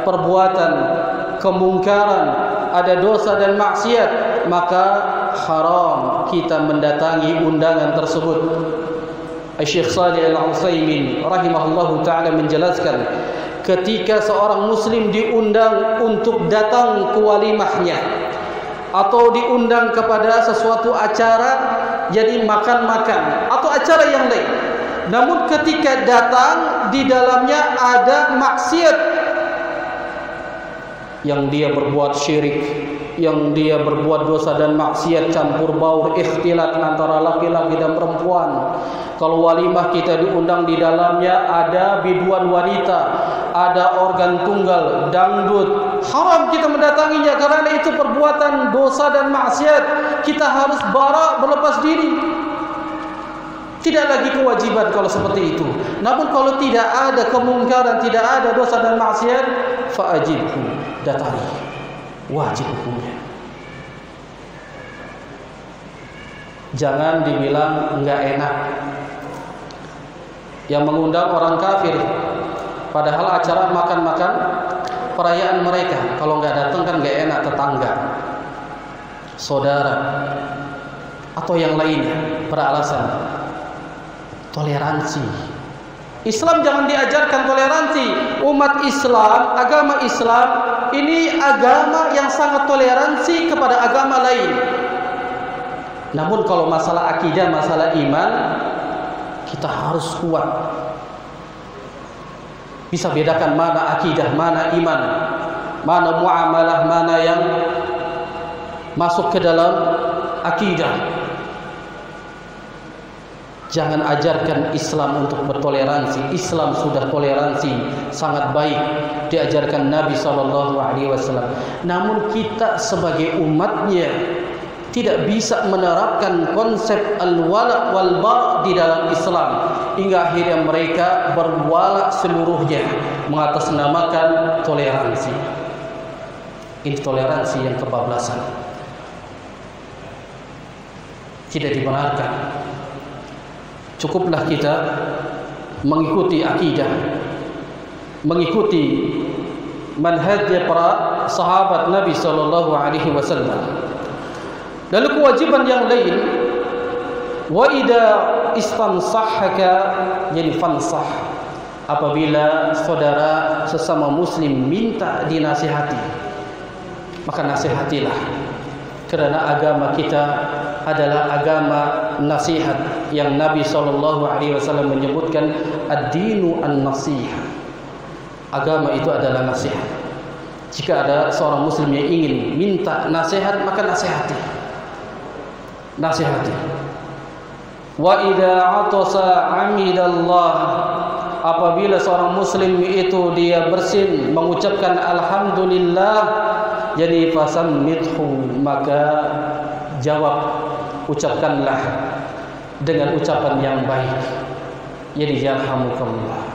perbuatan kemungkaran, ada dosa dan maksiat, maka haram kita mendatangi undangan tersebut. Syekh Shalih Al-Utsaimin rahimahullahu taala menjelaskan, ketika seorang muslim diundang untuk datang ke walimahnya atau diundang kepada sesuatu acara, jadi makan-makan atau acara yang lain, namun ketika datang di dalamnya ada maksiat, yang dia berbuat syirik, yang dia berbuat dosa dan maksiat, campur baur, ikhtilat antara laki-laki dan perempuan. Kalau walimah kita diundang di dalamnya ada biduan wanita, ada organ tunggal, dangdut, haram kita mendatanginya karena itu perbuatan dosa dan maksiat. Kita harus bara, berlepas diri. Tidak lagi kewajiban kalau seperti itu. Namun kalau tidak ada kemungkaran, tidak ada dosa dan maksiat, fa'ajibhu, datangi. Wajib hukumnya. Jangan dibilang enggak enak. Yang mengundang orang kafir, padahal acara makan-makan perayaan mereka, kalau enggak datang kan enggak enak tetangga, saudara, atau yang lainnya, beralasan toleransi. Islam jangan diajarkan toleransi. Umat Islam, agama Islam ini agama yang sangat toleransi kepada agama lain. Namun kalau masalah akidah, masalah iman, kita harus kuat. Bisa bedakan mana akidah, mana iman, mana muamalah, mana yang masuk ke dalam akidah. Jangan ajarkan Islam untuk bertoleransi. Islam sudah toleransi sangat baik, diajarkan Nabi SAW. Namun kita sebagai umatnya tidak bisa menerapkan konsep al-wala wal bara di dalam Islam, hingga akhirnya mereka berwala seluruhnya mengatasnamakan toleransi. Ini toleransi yang kebablasan, tidak dibenarkan. Cukuplah kita mengikuti akidah, mengikuti manhajnya para sahabat Nabi SAW. Lalu kewajiban yang lain, wa idza istansahaka, jadi fansah, apabila saudara sesama muslim minta dinasihati, maka nasihatilah. Karena agama kita adalah agama nasihat, yang Nabi SAW menyebutkan ad-dinu an-nasihah. Agama itu adalah nasihat. Jika ada seorang muslim yang ingin minta nasihat, maka nasihati. Nasihati. Wa idza atasa amidallah, apabila seorang muslim itu dia bersin mengucapkan alhamdulillah, jadi fasammithu, maka jawab ucapkanlah dengan ucapan yang baik, jadi yarhamukallah.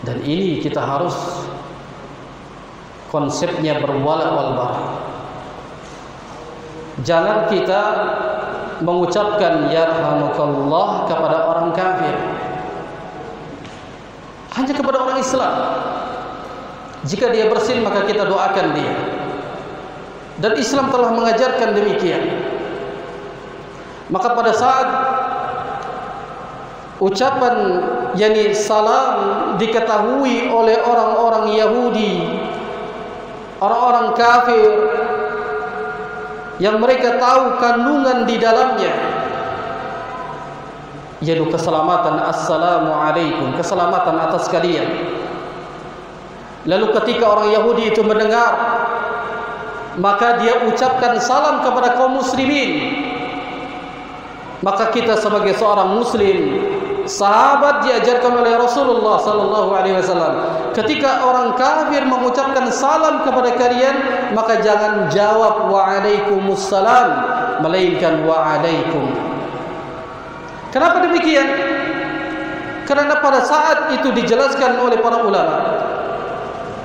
Dan ini kita harus konsepnya berwala wal bara. Jangan kita mengucapkan yarhamukallah kepada orang kafir, hanya kepada orang Islam. Jika dia bersin maka kita doakan dia. Dan Islam telah mengajarkan demikian. Maka pada saat ucapan yakni salam diketahui oleh orang-orang Yahudi, orang-orang kafir yang mereka tahu kandungan di dalamnya, yaitu keselamatan, assalamualaikum, keselamatan atas kalian. Lalu ketika orang Yahudi itu mendengar, maka dia ucapkan salam kepada kaum muslimin. Maka kita sebagai seorang muslim, sahabat diajarkan oleh Rasulullah sallallahu alaihi wasallam, ketika orang kafir mengucapkan salam kepada kalian, maka jangan jawab waalaikumsalam, melainkan waalaikum. Kenapa demikian? Karena pada saat itu dijelaskan oleh para ulama,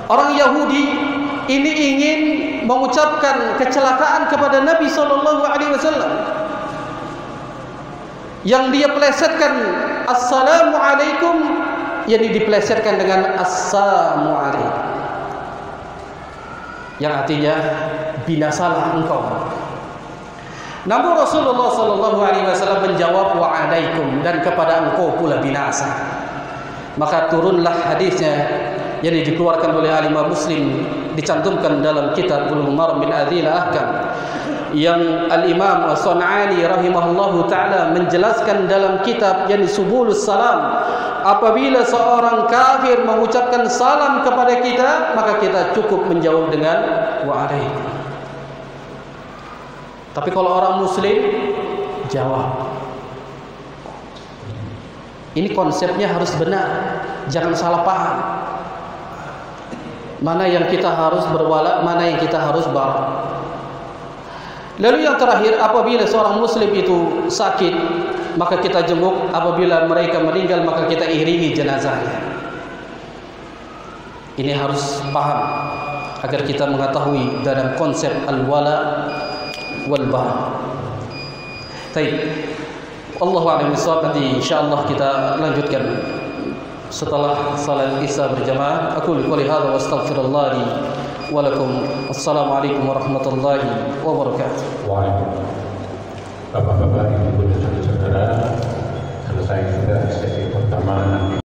orang Yahudi ini ingin mengucapkan kecelakaan kepada Nabi sallallahu alaihi wasallam, yang dia plesetkan assalamualaikum, yang diplesetkan dengan assalamualaikum, yang artinya binasalah engkau. Namun Rasulullah sallallahu alaihi wasallam menjawab waalaikum, dan kepada engkau pula binasa. Maka turunlah hadisnya yang dikeluarkan oleh Imam Muslim, dicantumkan dalam kitab Bulughul Maram min Adhil Ahkam, yang Al-Imam As-Sun'ani rahimahullahu ta'ala menjelaskan dalam kitab yang Subulus Salam, apabila seorang kafir mengucapkan salam kepada kita, maka kita cukup menjawab dengan waalaikum. Tapi kalau orang muslim, jawab. Ini konsepnya harus benar, jangan salah paham. Mana yang kita harus berwala, mana yang kita harus bara. Lalu yang terakhir, apabila seorang muslim itu sakit, maka kita jenguk. Apabila mereka meninggal, maka kita iringi jenazahnya. Ini harus paham agar kita mengetahui dalam konsep al-wala wal bara. Baik, Allahu a'lam bishawab. Nanti insyaallah kita lanjutkan setelah salat Isya berjamaah. Aku qouli hadza wa astaghfirullah li wa lakum. Assalamualaikum warahmatullahi wabarakatuh.
Waalaikumsalam. Bapak-bapak, ibu dan saudara, selesai sudah sesi pertama. Nanti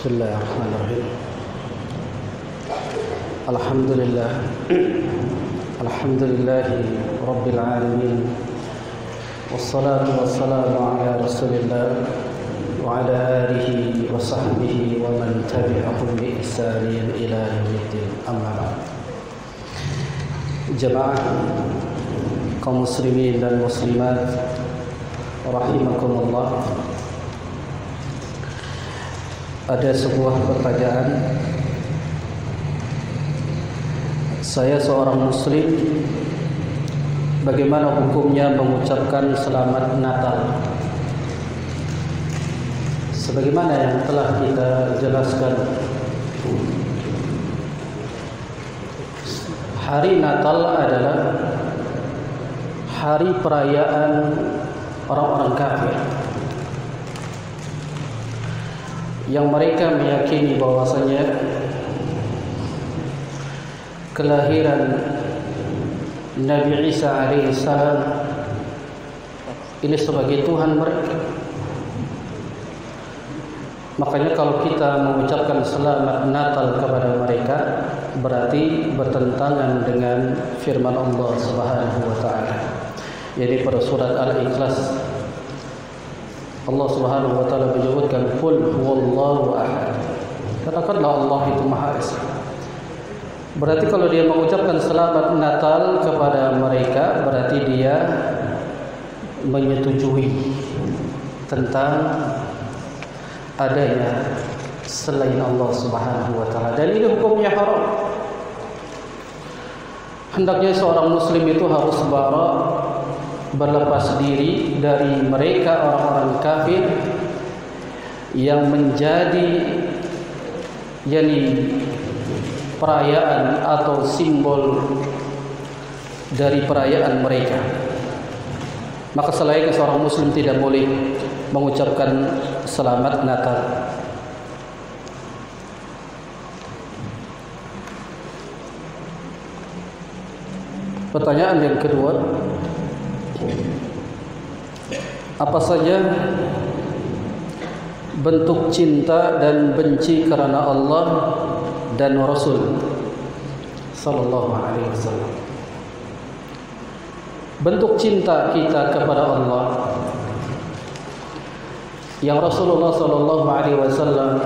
Bismillahirrahmanirrahim. Alhamdulillah. Alhamdulillahi Rabbil alamin. Wassalatu wassalamu ala Rasulillah wa ala alihi wa sahbihi wa man tabi'ahum bi ihsanin ila yaumiddin. Amma ba'd. Jamaah kaum muslimin dan muslimat rahimakumullah. Ada sebuah pertanyaan. Saya seorang muslim, bagaimana hukumnya mengucapkan selamat Natal? Sebagaimana yang telah kita jelaskan, hari Natal adalah hari perayaan orang-orang kafir, yang mereka meyakini bahwasanya kelahiran Nabi Isa alaihissalam ini sebagai Tuhan mereka. Makanya kalau kita mengucapkan selamat Natal kepada mereka, berarti bertentangan dengan firman Allah Subhanahu wa taala. Jadi pada surat Al-Ikhlas Allah Subhanahu wa taala menyebutkan qul huwallahu ahad. Katakanlah Allah itu Maha Esa. Berarti kalau dia mengucapkan selamat Natal kepada mereka, berarti dia menyetujui tentang adanya selain Allah Subhanahu wa taala, dan ini hukumnya haram. Hendaknya seorang muslim itu harus berlepas diri dari mereka orang-orang kafir yang menjadi perayaan atau simbol dari perayaan mereka. Maka selain seorang muslim tidak boleh mengucapkan selamat Natal. Pertanyaan yang kedua, apa saja bentuk cinta dan benci karena Allah dan Rasul sallallahu alaihi wasallam? Bentuk cinta kita kepada Allah yang Rasulullah sallallahu alaihi wasallam,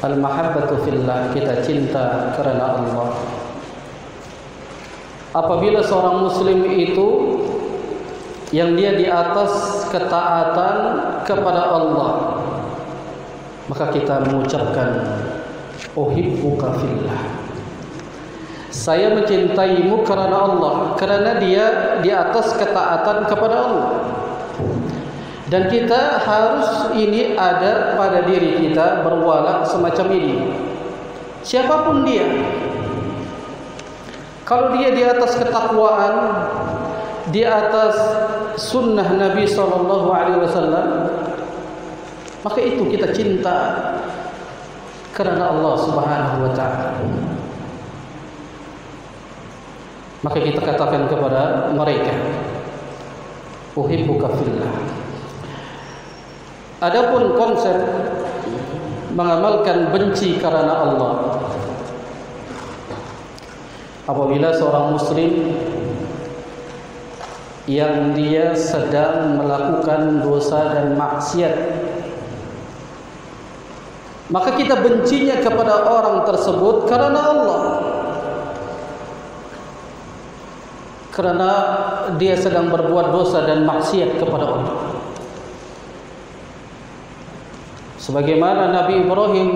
al-mahabbatu fillah, kita cinta karena Allah. Apabila seorang muslim itu yang dia di atas ketaatan kepada Allah, maka kita mengucapkan uhibbuka fillah, saya mencintaimu karena Allah, karena dia di atas ketaatan kepada Allah. Dan kita harus ini ada pada diri kita, berwala semacam ini. Siapapun dia, kalau dia di atas ketakwaan, di atas sunnah Nabi SAW, maka itu kita cinta karena Allah Subhanahu wa taala. Maka kita katakan kepada mereka, uhibbuka fillah. Adapun konsep mengamalkan benci karena Allah, apabila seorang muslim yang dia sedang melakukan dosa dan maksiat, maka kita bencinya kepada orang tersebut karena Allah, karena dia sedang berbuat dosa dan maksiat kepada Allah. Sebagaimana Nabi Ibrahim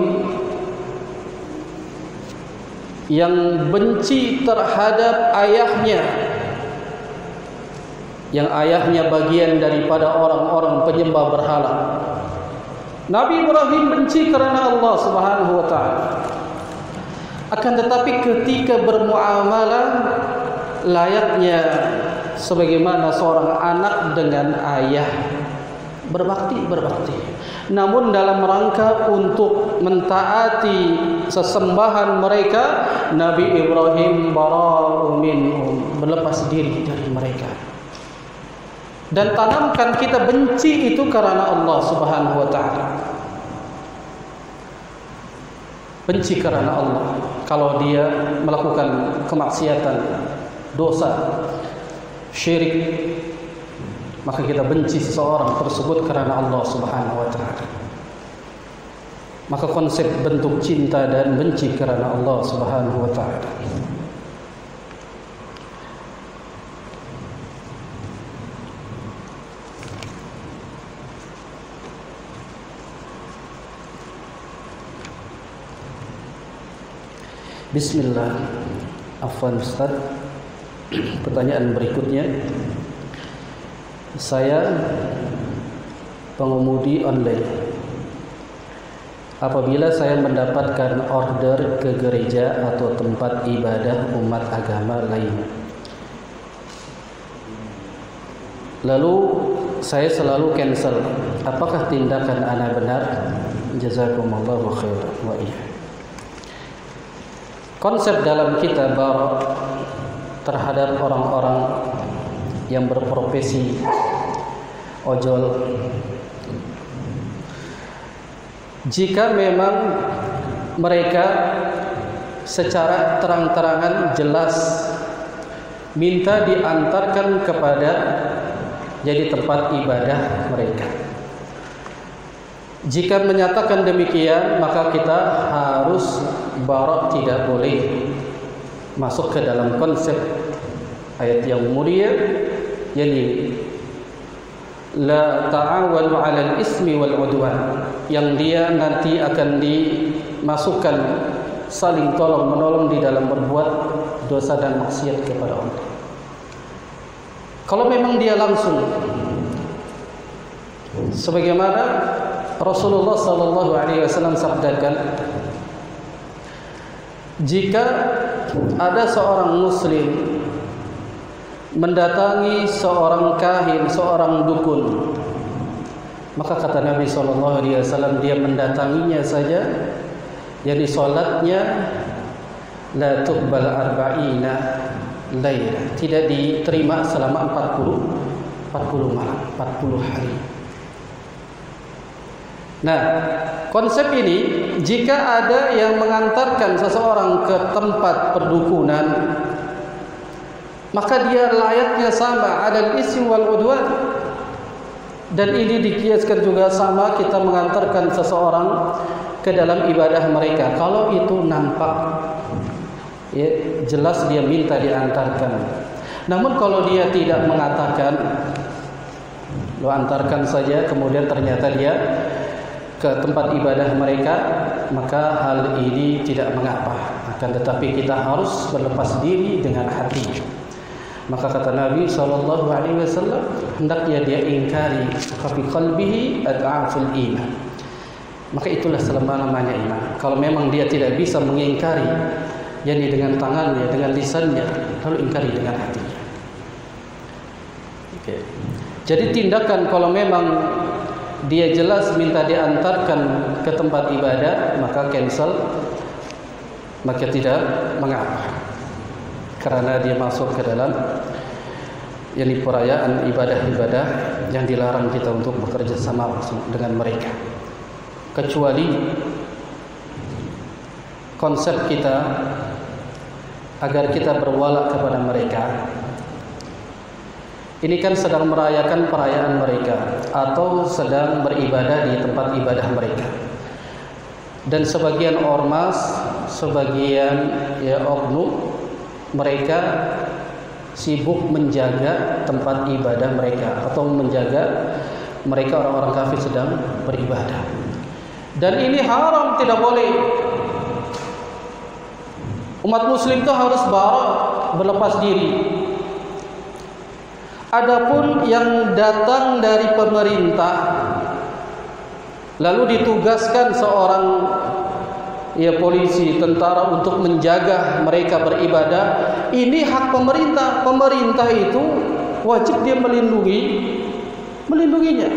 yang benci terhadap ayahnya, yang ayahnya bagian daripada orang-orang penyembah berhala. Nabi Ibrahim benci karena Allah Subhanahu wa taala. Akan tetapi ketika bermuamalah layaknya sebagaimana seorang anak dengan ayah, berbakti. Namun dalam rangka untuk mentaati sesembahan mereka, Nabi Ibrahim bara'u minhum, berlepas diri dari mereka. Dan tanamkan kita benci itu karena Allah Subhanahu wa taala. Benci karena Allah. Kalau dia melakukan kemaksiatan, dosa, syirik, maka kita benci seseorang tersebut karena Allah Subhanahu wa taala. Maka konsep bentuk cinta dan benci karena Allah Subhanahu wa taala. Bismillah. Afwan Ustaz. Pertanyaan berikutnya, saya pengemudi online. Apabila saya mendapatkan order ke gereja atau tempat ibadah umat agama lain, lalu saya selalu cancel, apakah tindakan ana benar? Jazakumullahu khairan wa iyyakum. Konsep dalam kita terhadap orang-orang yang berprofesi ojol, jika memang mereka secara terang-terangan jelas minta diantarkan kepada jadi tempat ibadah mereka. Jika menyatakan demikian, maka kita harus barak, tidak boleh masuk ke dalam konsep ayat yang mulia, yakni la ta'awanu 'alal ismi wal 'udwan, yang dia nanti akan dimasukkan saling tolong menolong di dalam berbuat dosa dan maksiat kepada Allah. Kalau memang dia langsung sebagaimana Rasulullah sallallahu alaihi wasallam sabdakan, jika ada seorang muslim mendatangi seorang kahin, seorang dukun, maka kata Nabi sallallahu alaihi wasallam, dia mendatanginya saja, jadi salatnya la tuqbal arba'ina laila, tidak diterima selama 40 malam, 40 hari. Nah, konsep ini, jika ada yang mengantarkan seseorang ke tempat perdukunan, maka dia layaknya sama adal ismi wal udwan. Dan ini dikiaskan juga sama kita mengantarkan seseorang ke dalam ibadah mereka. Kalau itu nampak, ya, jelas dia minta diantarkan. Namun kalau dia tidak mengatakan, lo antarkan saja, kemudian ternyata dia ke tempat ibadah mereka, maka hal ini tidak mengapa. Akan tetapi kita harus berlepas diri dengan hati. Maka kata Nabi SAW, hendaknya dia ingkari fi qalbihi ad'aful iman. Maka itulah selama-lamanya iman. Kalau memang dia tidak bisa mengingkari, yakni dengan tangannya, dengan lisannya, lalu ingkari dengan hatinya. Okay. Jadi tindakan kalau memang dia jelas minta diantarkan ke tempat ibadah, maka cancel, maka tidak mengapa, karena dia masuk ke dalam yakni perayaan ibadah-ibadah yang dilarang kita untuk bekerja sama dengan mereka. Kecuali konsep kita agar kita berwala kepada mereka, ini kan sedang merayakan perayaan mereka atau sedang beribadah di tempat ibadah mereka. Dan sebagian ormas, sebagian ya oknum, mereka sibuk menjaga tempat ibadah mereka atau menjaga mereka orang-orang kafir sedang beribadah. Dan ini haram, tidak boleh. Umat muslim itu harus berlepas diri. Adapun yang datang dari pemerintah lalu ditugaskan seorang ya polisi, tentara untuk menjaga mereka beribadah, ini hak pemerintah. Pemerintah itu wajib dia melindunginya.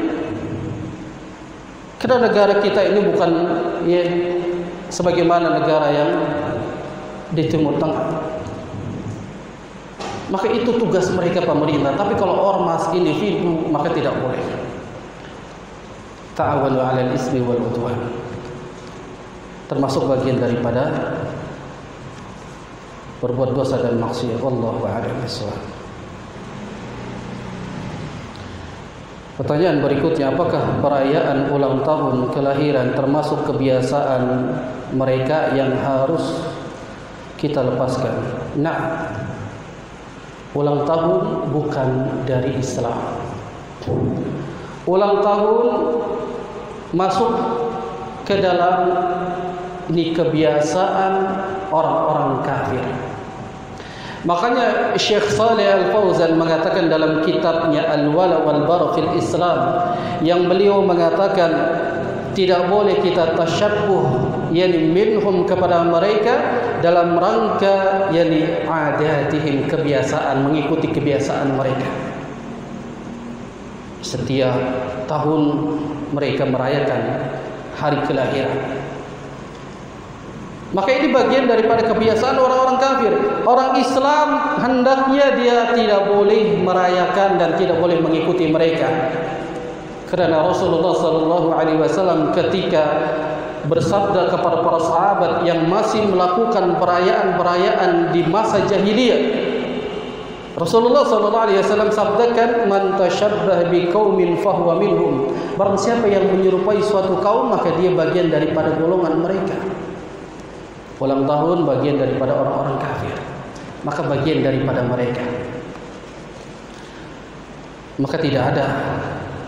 Karena negara kita ini bukan ya sebagaimana negara yang di Timur Tengah. Maka itu tugas mereka pemerintah. Tapi kalau ormas, individu, maka tidak boleh. Ta'awanu 'alal ismi wal 'udwan. Termasuk bagian daripada berbuat dosa dan maksiat. Wallahu a'lam bishawab. Pertanyaan berikutnya, apakah perayaan ulang tahun kelahiran termasuk kebiasaan mereka yang harus kita lepaskan? Nah, ulang tahun bukan dari Islam. Ulang tahun masuk ke dalam ini kebiasaan orang-orang kafir. Makanya Syekh Shalih Al-Fauzan mengatakan dalam kitabnya Al-Wala wal Bara fil Islam, yang beliau mengatakan tidak boleh kita tasyabbuh yakni minhum kepada mereka dalam rangka yakni adatihim, kebiasaan, mengikuti kebiasaan mereka. Setiap tahun mereka merayakan hari kelahiran. Maka ini bagian daripada kebiasaan orang-orang kafir. Orang Islam hendaknya dia tidak boleh merayakan dan tidak boleh mengikuti mereka. Karena Rasulullah sallallahu alaihi wasallam ketika bersabda kepada para sahabat yang masih melakukan perayaan-perayaan di masa jahiliyah, Rasulullah sallallahu alaihi wasallam sabdakan, "Man tashabbaha biqaumin fahuwa minhum." Barang siapa yang menyerupai suatu kaum, maka dia bagian daripada golongan mereka. Ulang tahun bagian daripada orang-orang kafir, maka bagian daripada mereka. Maka tidak ada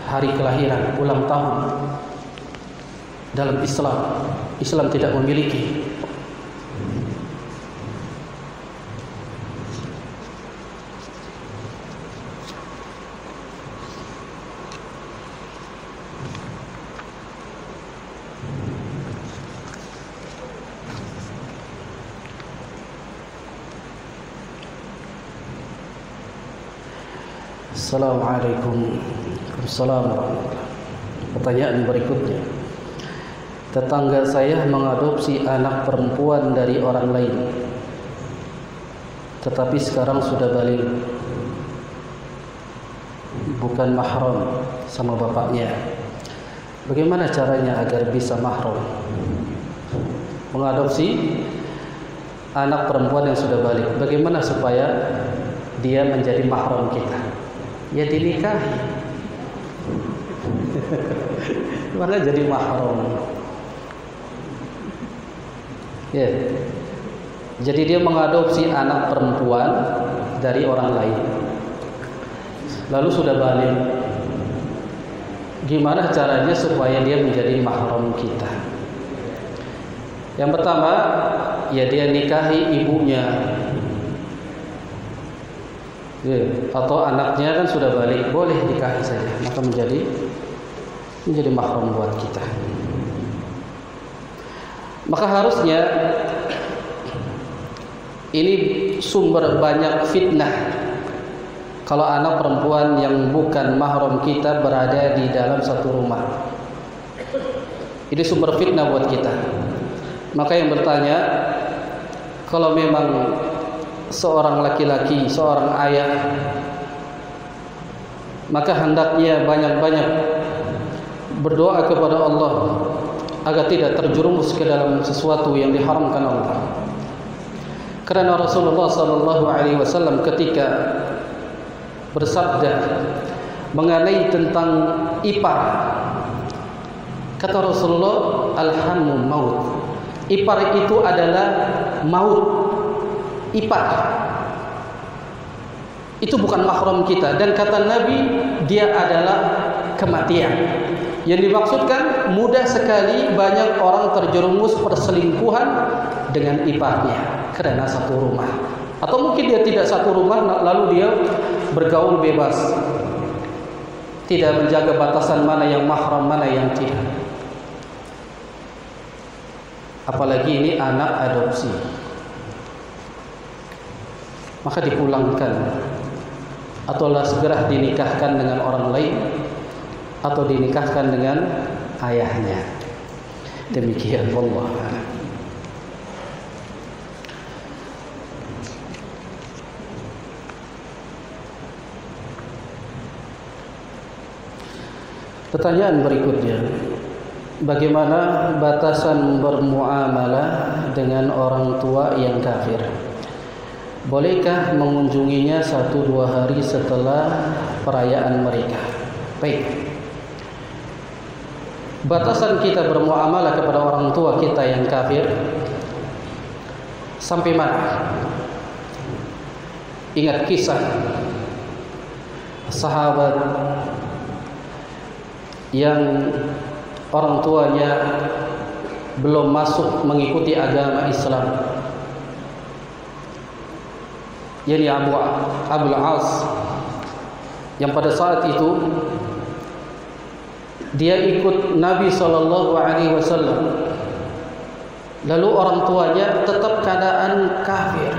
hari kelahiran, ulang tahun dalam Islam. Islam tidak memiliki. Assalamualaikum warahmatullahi. Pertanyaan berikutnya. Tetangga saya mengadopsi anak perempuan dari orang lain, tetapi sekarang sudah balik, bukan mahram sama bapaknya. Bagaimana caranya agar bisa mahram? Mengadopsi anak perempuan yang sudah balik, bagaimana supaya dia menjadi mahram kita? Ya dinikahi. Mana jadi mahram? Ya. Jadi dia mengadopsi anak perempuan dari orang lain, lalu sudah balik. Gimana caranya supaya dia menjadi mahram kita? Yang pertama, ya dia nikahi ibunya. Ya, atau anaknya kan sudah balik, boleh nikahi saja, maka menjadi mahram buat kita. Maka harusnya ini sumber banyak fitnah kalau anak perempuan yang bukan mahram kita berada di dalam satu rumah. Ini sumber fitnah buat kita. Maka yang bertanya, kalau memang seorang laki-laki, seorang ayah, maka hendaknya banyak-banyak berdoa kepada Allah agar tidak terjerumus ke dalam sesuatu yang diharamkan Allah. Karena Rasulullah sallallahu alaihi wasallam ketika bersabda mengenai tentang ipar, kata Rasulullah, "Alhamu maut." Ipar itu adalah maut. Ipar itu bukan mahram kita, dan kata Nabi dia adalah kematian. Yang dimaksudkan, mudah sekali banyak orang terjerumus perselingkuhan dengan iparnya karena satu rumah, atau mungkin dia tidak satu rumah lalu dia bergaul bebas, tidak menjaga batasan mana yang mahram, mana yang tidak. Apalagi ini anak adopsi, maka dipulangkan atau segera dinikahkan dengan orang lain atau dinikahkan dengan ayahnya. Demikian, wallahu a'lam. Pertanyaan berikutnya, bagaimana batasan bermuamalah dengan orang tua yang kafir? Bolehkah mengunjunginya 1-2 hari setelah perayaan mereka? Baik. Batasan kita bermuamalah kepada orang tua kita yang kafir sampai mana? Ingat kisah sahabat yang orang tuanya belum masuk mengikuti agama Islam, yakni Abul As, yang pada saat itu dia ikut Nabi SAW, lalu orang tuanya tetap keadaan kafir.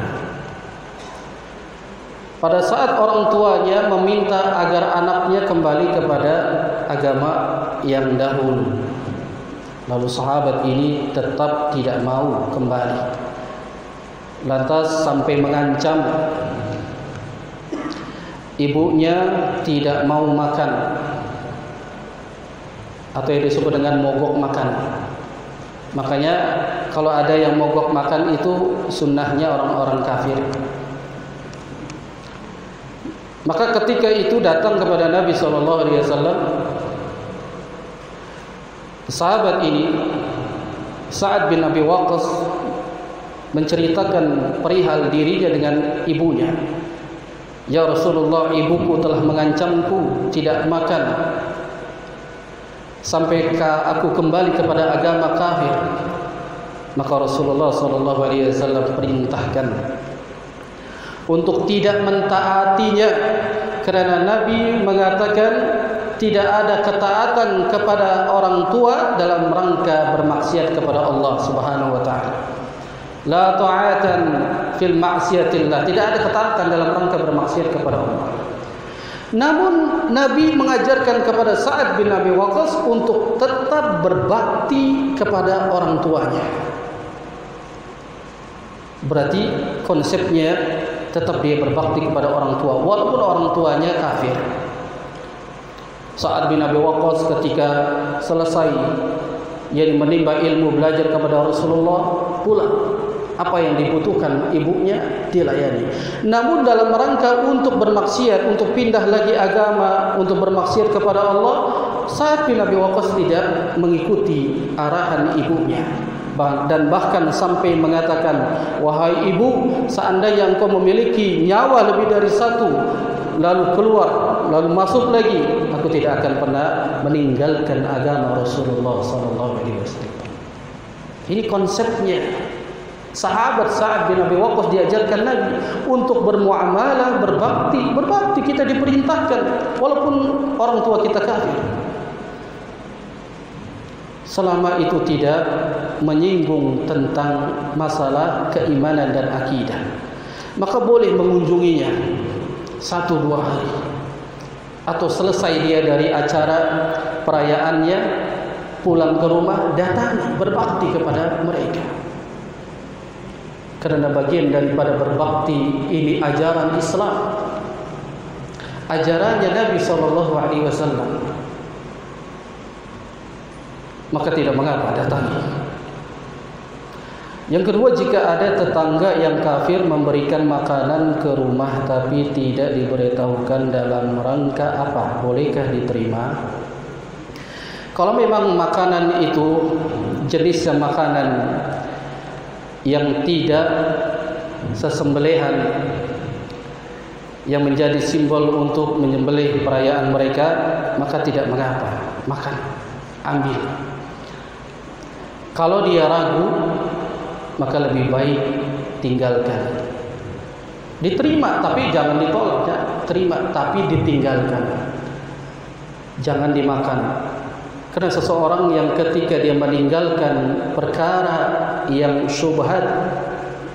Pada saat orang tuanya meminta agar anaknya kembali kepada agama yang dahulu, lalu sahabat ini tetap tidak mau kembali. Lantas sampai mengancam ibunya tidak mau makan atau yang disebut dengan mogok makan. Makanya kalau ada yang mogok makan itu sunnahnya orang-orang kafir. Maka ketika itu datang kepada Nabi SAW, sahabat ini Sa'ad bin Abi Waqqas menceritakan perihal dirinya dengan ibunya. Ya Rasulullah, ibuku telah mengancamku tidak makan sampai aku kembali kepada agama kafir. Maka Rasulullah SAW perintahkan untuk tidak mentaatinya, karena Nabi mengatakan tidak ada ketaatan kepada orang tua dalam rangka bermaksiat kepada Allah Subhanahu wa taala. La ta'atan fil ma'siyatillah, tidak ada ketaatan dalam rangka bermaksiat kepada Allah. Namun Nabi mengajarkan kepada Sa'ad bin Abi Waqqas untuk tetap berbakti kepada orang tuanya. Berarti konsepnya tetap dia berbakti kepada orang tua walaupun orang tuanya kafir. Sa'ad bin Abi Waqqas ketika selesai yang menimba ilmu belajar kepada Rasulullah, pulang. Apa yang dibutuhkan ibunya dilayani. Namun dalam rangka untuk bermaksiat, untuk pindah lagi agama, untuk bermaksiat kepada Allah, Sa'ad bin Abi Waqqas tidak mengikuti arahan ibunya. Dan bahkan sampai mengatakan, wahai ibu, seandainya engkau memiliki nyawa lebih dari satu, lalu keluar, lalu masuk lagi, aku tidak akan pernah meninggalkan agama Rasulullah SAW. Ini konsepnya. Sahabat Sa'ad bin Abi Waqqas diajarkan Nabi untuk bermuamalah, berbakti kita diperintahkan walaupun orang tua kita kafir. Selama itu tidak menyinggung tentang masalah keimanan dan akidah, maka boleh mengunjunginya 1-2 hari, atau selesai dia dari acara perayaannya, pulang ke rumah, datang berbakti kepada mereka. Karena bagian daripada berbakti ini ajaran Islam, ajarannya Nabi SAW. Maka tidak mengapa datangi. Yang kedua, jika ada tetangga yang kafir memberikan makanan ke rumah tapi tidak diberitahukan dalam rangka apa, bolehkah diterima? Kalau memang makanan itu jenis makanan yang tidak sesembelihan, yang menjadi simbol untuk menyembelih perayaan mereka, maka tidak mengapa, makan, ambil. Kalau dia ragu, maka lebih baik tinggalkan. Diterima tapi jangan ditolak, ya. Terima tapi ditinggalkan, jangan dimakan. Karena seseorang yang ketika dia meninggalkan perkara yang syubhat,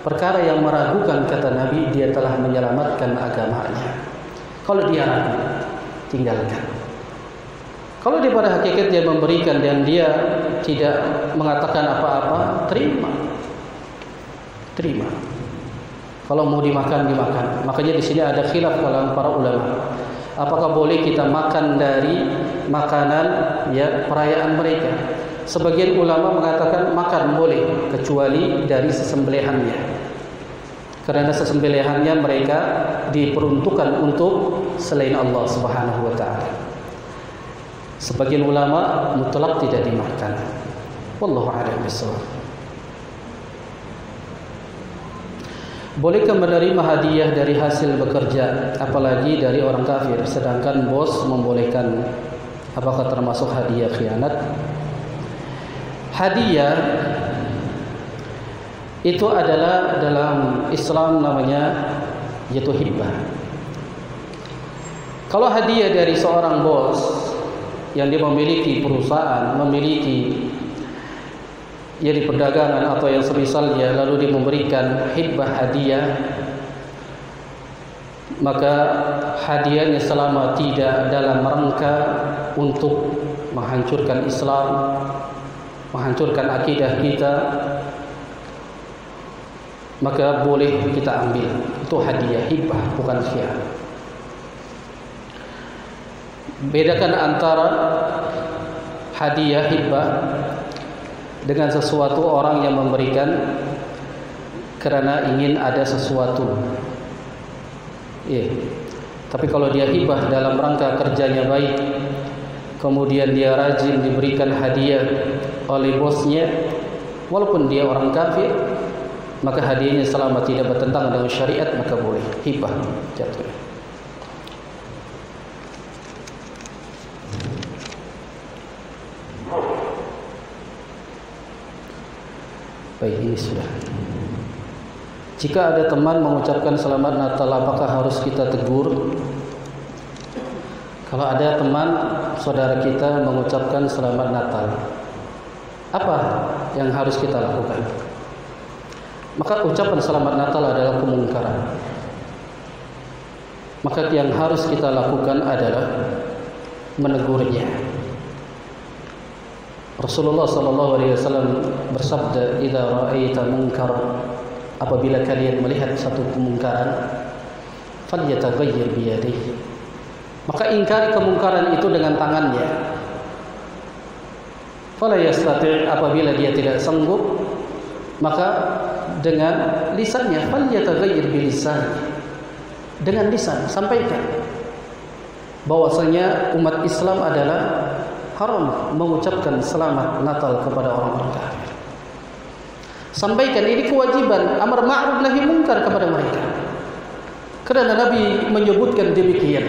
perkara yang meragukan, kata Nabi, dia telah menyelamatkan agamanya. Kalau dia ragu, tinggalkan. Kalau dia pada hakikat dia memberikan dan dia tidak mengatakan apa-apa, terima. Kalau mau dimakan, dimakan. Makanya di sini ada khilaf kalangan para ulama. Apakah boleh kita makan dari makanan ya perayaan mereka? Sebagian ulama mengatakan makan boleh, kecuali dari sesembelihannya. Karena sesembelihannya mereka diperuntukkan untuk selain Allah Subhanahu wa taala. Sebagian ulama mutlak tidak dimakan. Wallahu a'lam bishawab. Bolehkah menerima hadiah dari hasil bekerja, apalagi dari orang kafir, sedangkan bos membolehkan? Apakah termasuk hadiah khianat? Hadiah itu adalah dalam Islam namanya yaitu hibah. Kalau hadiah dari seorang bos yang dia memiliki perusahaan, memiliki ya di perdagangan atau yang semisalnya, lalu dia memberikan hibah hadiah, maka hadiahnya selama tidak dalam rangka untuk menghancurkan Islam, menghancurkan akidah kita, maka boleh kita ambil. Itu hadiah, hibah, bukan khianat. Bedakan antara hadiah hibah dengan sesuatu orang yang memberikan karena ingin ada sesuatu. Tapi kalau dia hibah dalam rangka kerjanya baik, kemudian dia rajin diberikan hadiah oleh bosnya, walaupun dia orang kafir, maka hadiahnya selama tidak bertentangan dengan syariat maka boleh hibah jatuhnya. Baik, ini sudah. Jika ada teman mengucapkan selamat Natal, apakah harus kita tegur? Kalau ada teman saudara kita mengucapkan selamat Natal, apa yang harus kita lakukan? Maka ucapan selamat Natal adalah kemungkaran. Maka yang harus kita lakukan adalah menegurnya. Rasulullah SAW bersabda, "Idza ra'aita munkar," apabila kalian melihat satu kemungkaran, falyataghayyir biyadihi, maka ingkari kemungkaran itu dengan tangannya. Fala yastati', apabila dia tidak sanggup, maka dengan lisannya. Falyataghayyir bilisanihi, dengan lisan sampaikan bahwasanya umat Islam adalah haram mengucapkan selamat Natal kepada orang-orang kafir. Sampaikan, ini kewajiban amar ma'ruf nahi munkar kepada mereka. Karena Nabi menyebutkan demikian.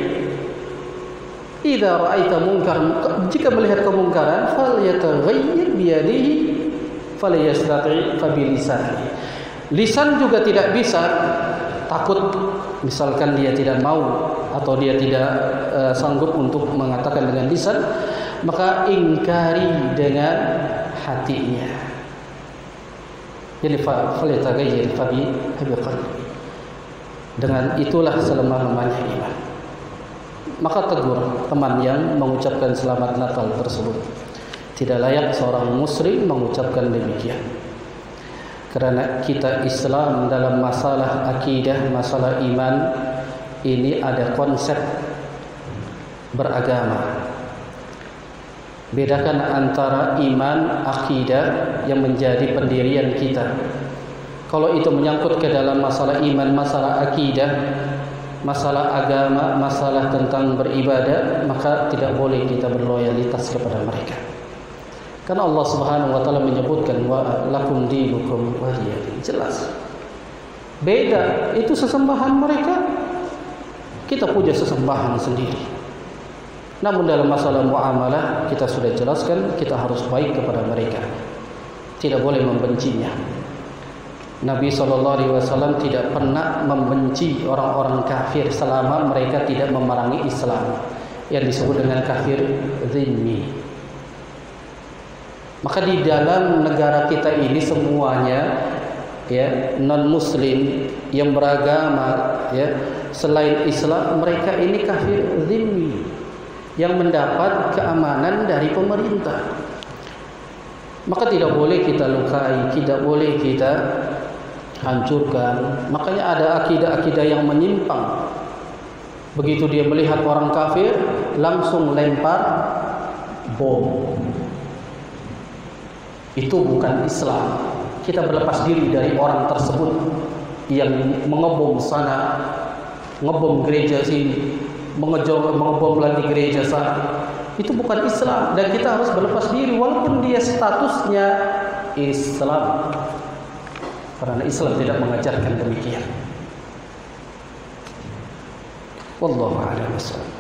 Idza ra'aita munkar, jika melihat kemungkaran, falyataghayyir biyadihi falyastati' fa bilisanihi. Lisan juga tidak bisa, takut misalkan dia tidak mau atau dia tidak sanggup untuk mengatakan dengan lisan, maka ingkari dengan hatinya. Jadi falyataghayyir fa bi qalbi. Dengan itulah selemah-lemahnya iman. Maka tegur teman yang mengucapkan selamat Natal tersebut. Tidak layak seorang muslim mengucapkan demikian. Karena kita Islam dalam masalah akidah, masalah iman, ini ada konsep beragama. Bedakan antara iman, akidah yang menjadi pendirian kita. Kalau itu menyangkut ke dalam masalah iman, masalah akidah, masalah agama, masalah tentang beribadah, maka tidak boleh kita berloyalitas kepada mereka. Karena Allah Subhanahu wa taala menyebutkan wa lakum dinukum waliyadin. Jelas. Beda, itu sesembahan mereka, kita punya sesembahan sendiri. Namun dalam masalah muamalah kita sudah jelaskan, kita harus baik kepada mereka. Tidak boleh membencinya. Nabi SAW tidak pernah membenci orang-orang kafir selama mereka tidak memerangi Islam, yang disebut dengan kafir zimmi. Maka di dalam negara kita ini semuanya non muslim yang beragama selain Islam, mereka ini kafir zimmi yang mendapat keamanan dari pemerintah. Maka tidak boleh kita lukai, tidak boleh kita hancurkan. Makanya ada akidah-akidah yang menyimpang. Begitu dia melihat orang kafir, langsung lempar bom. Itu bukan Islam. Kita berlepas diri dari orang tersebut yang mengebom sana, ngebom gereja sini, mengebom lagi gereja sana. Itu bukan Islam, dan kita harus berlepas diri walaupun dia statusnya Islam. Karena Islam tidak mengajarkan demikian. Wallahu a'lam bishawab.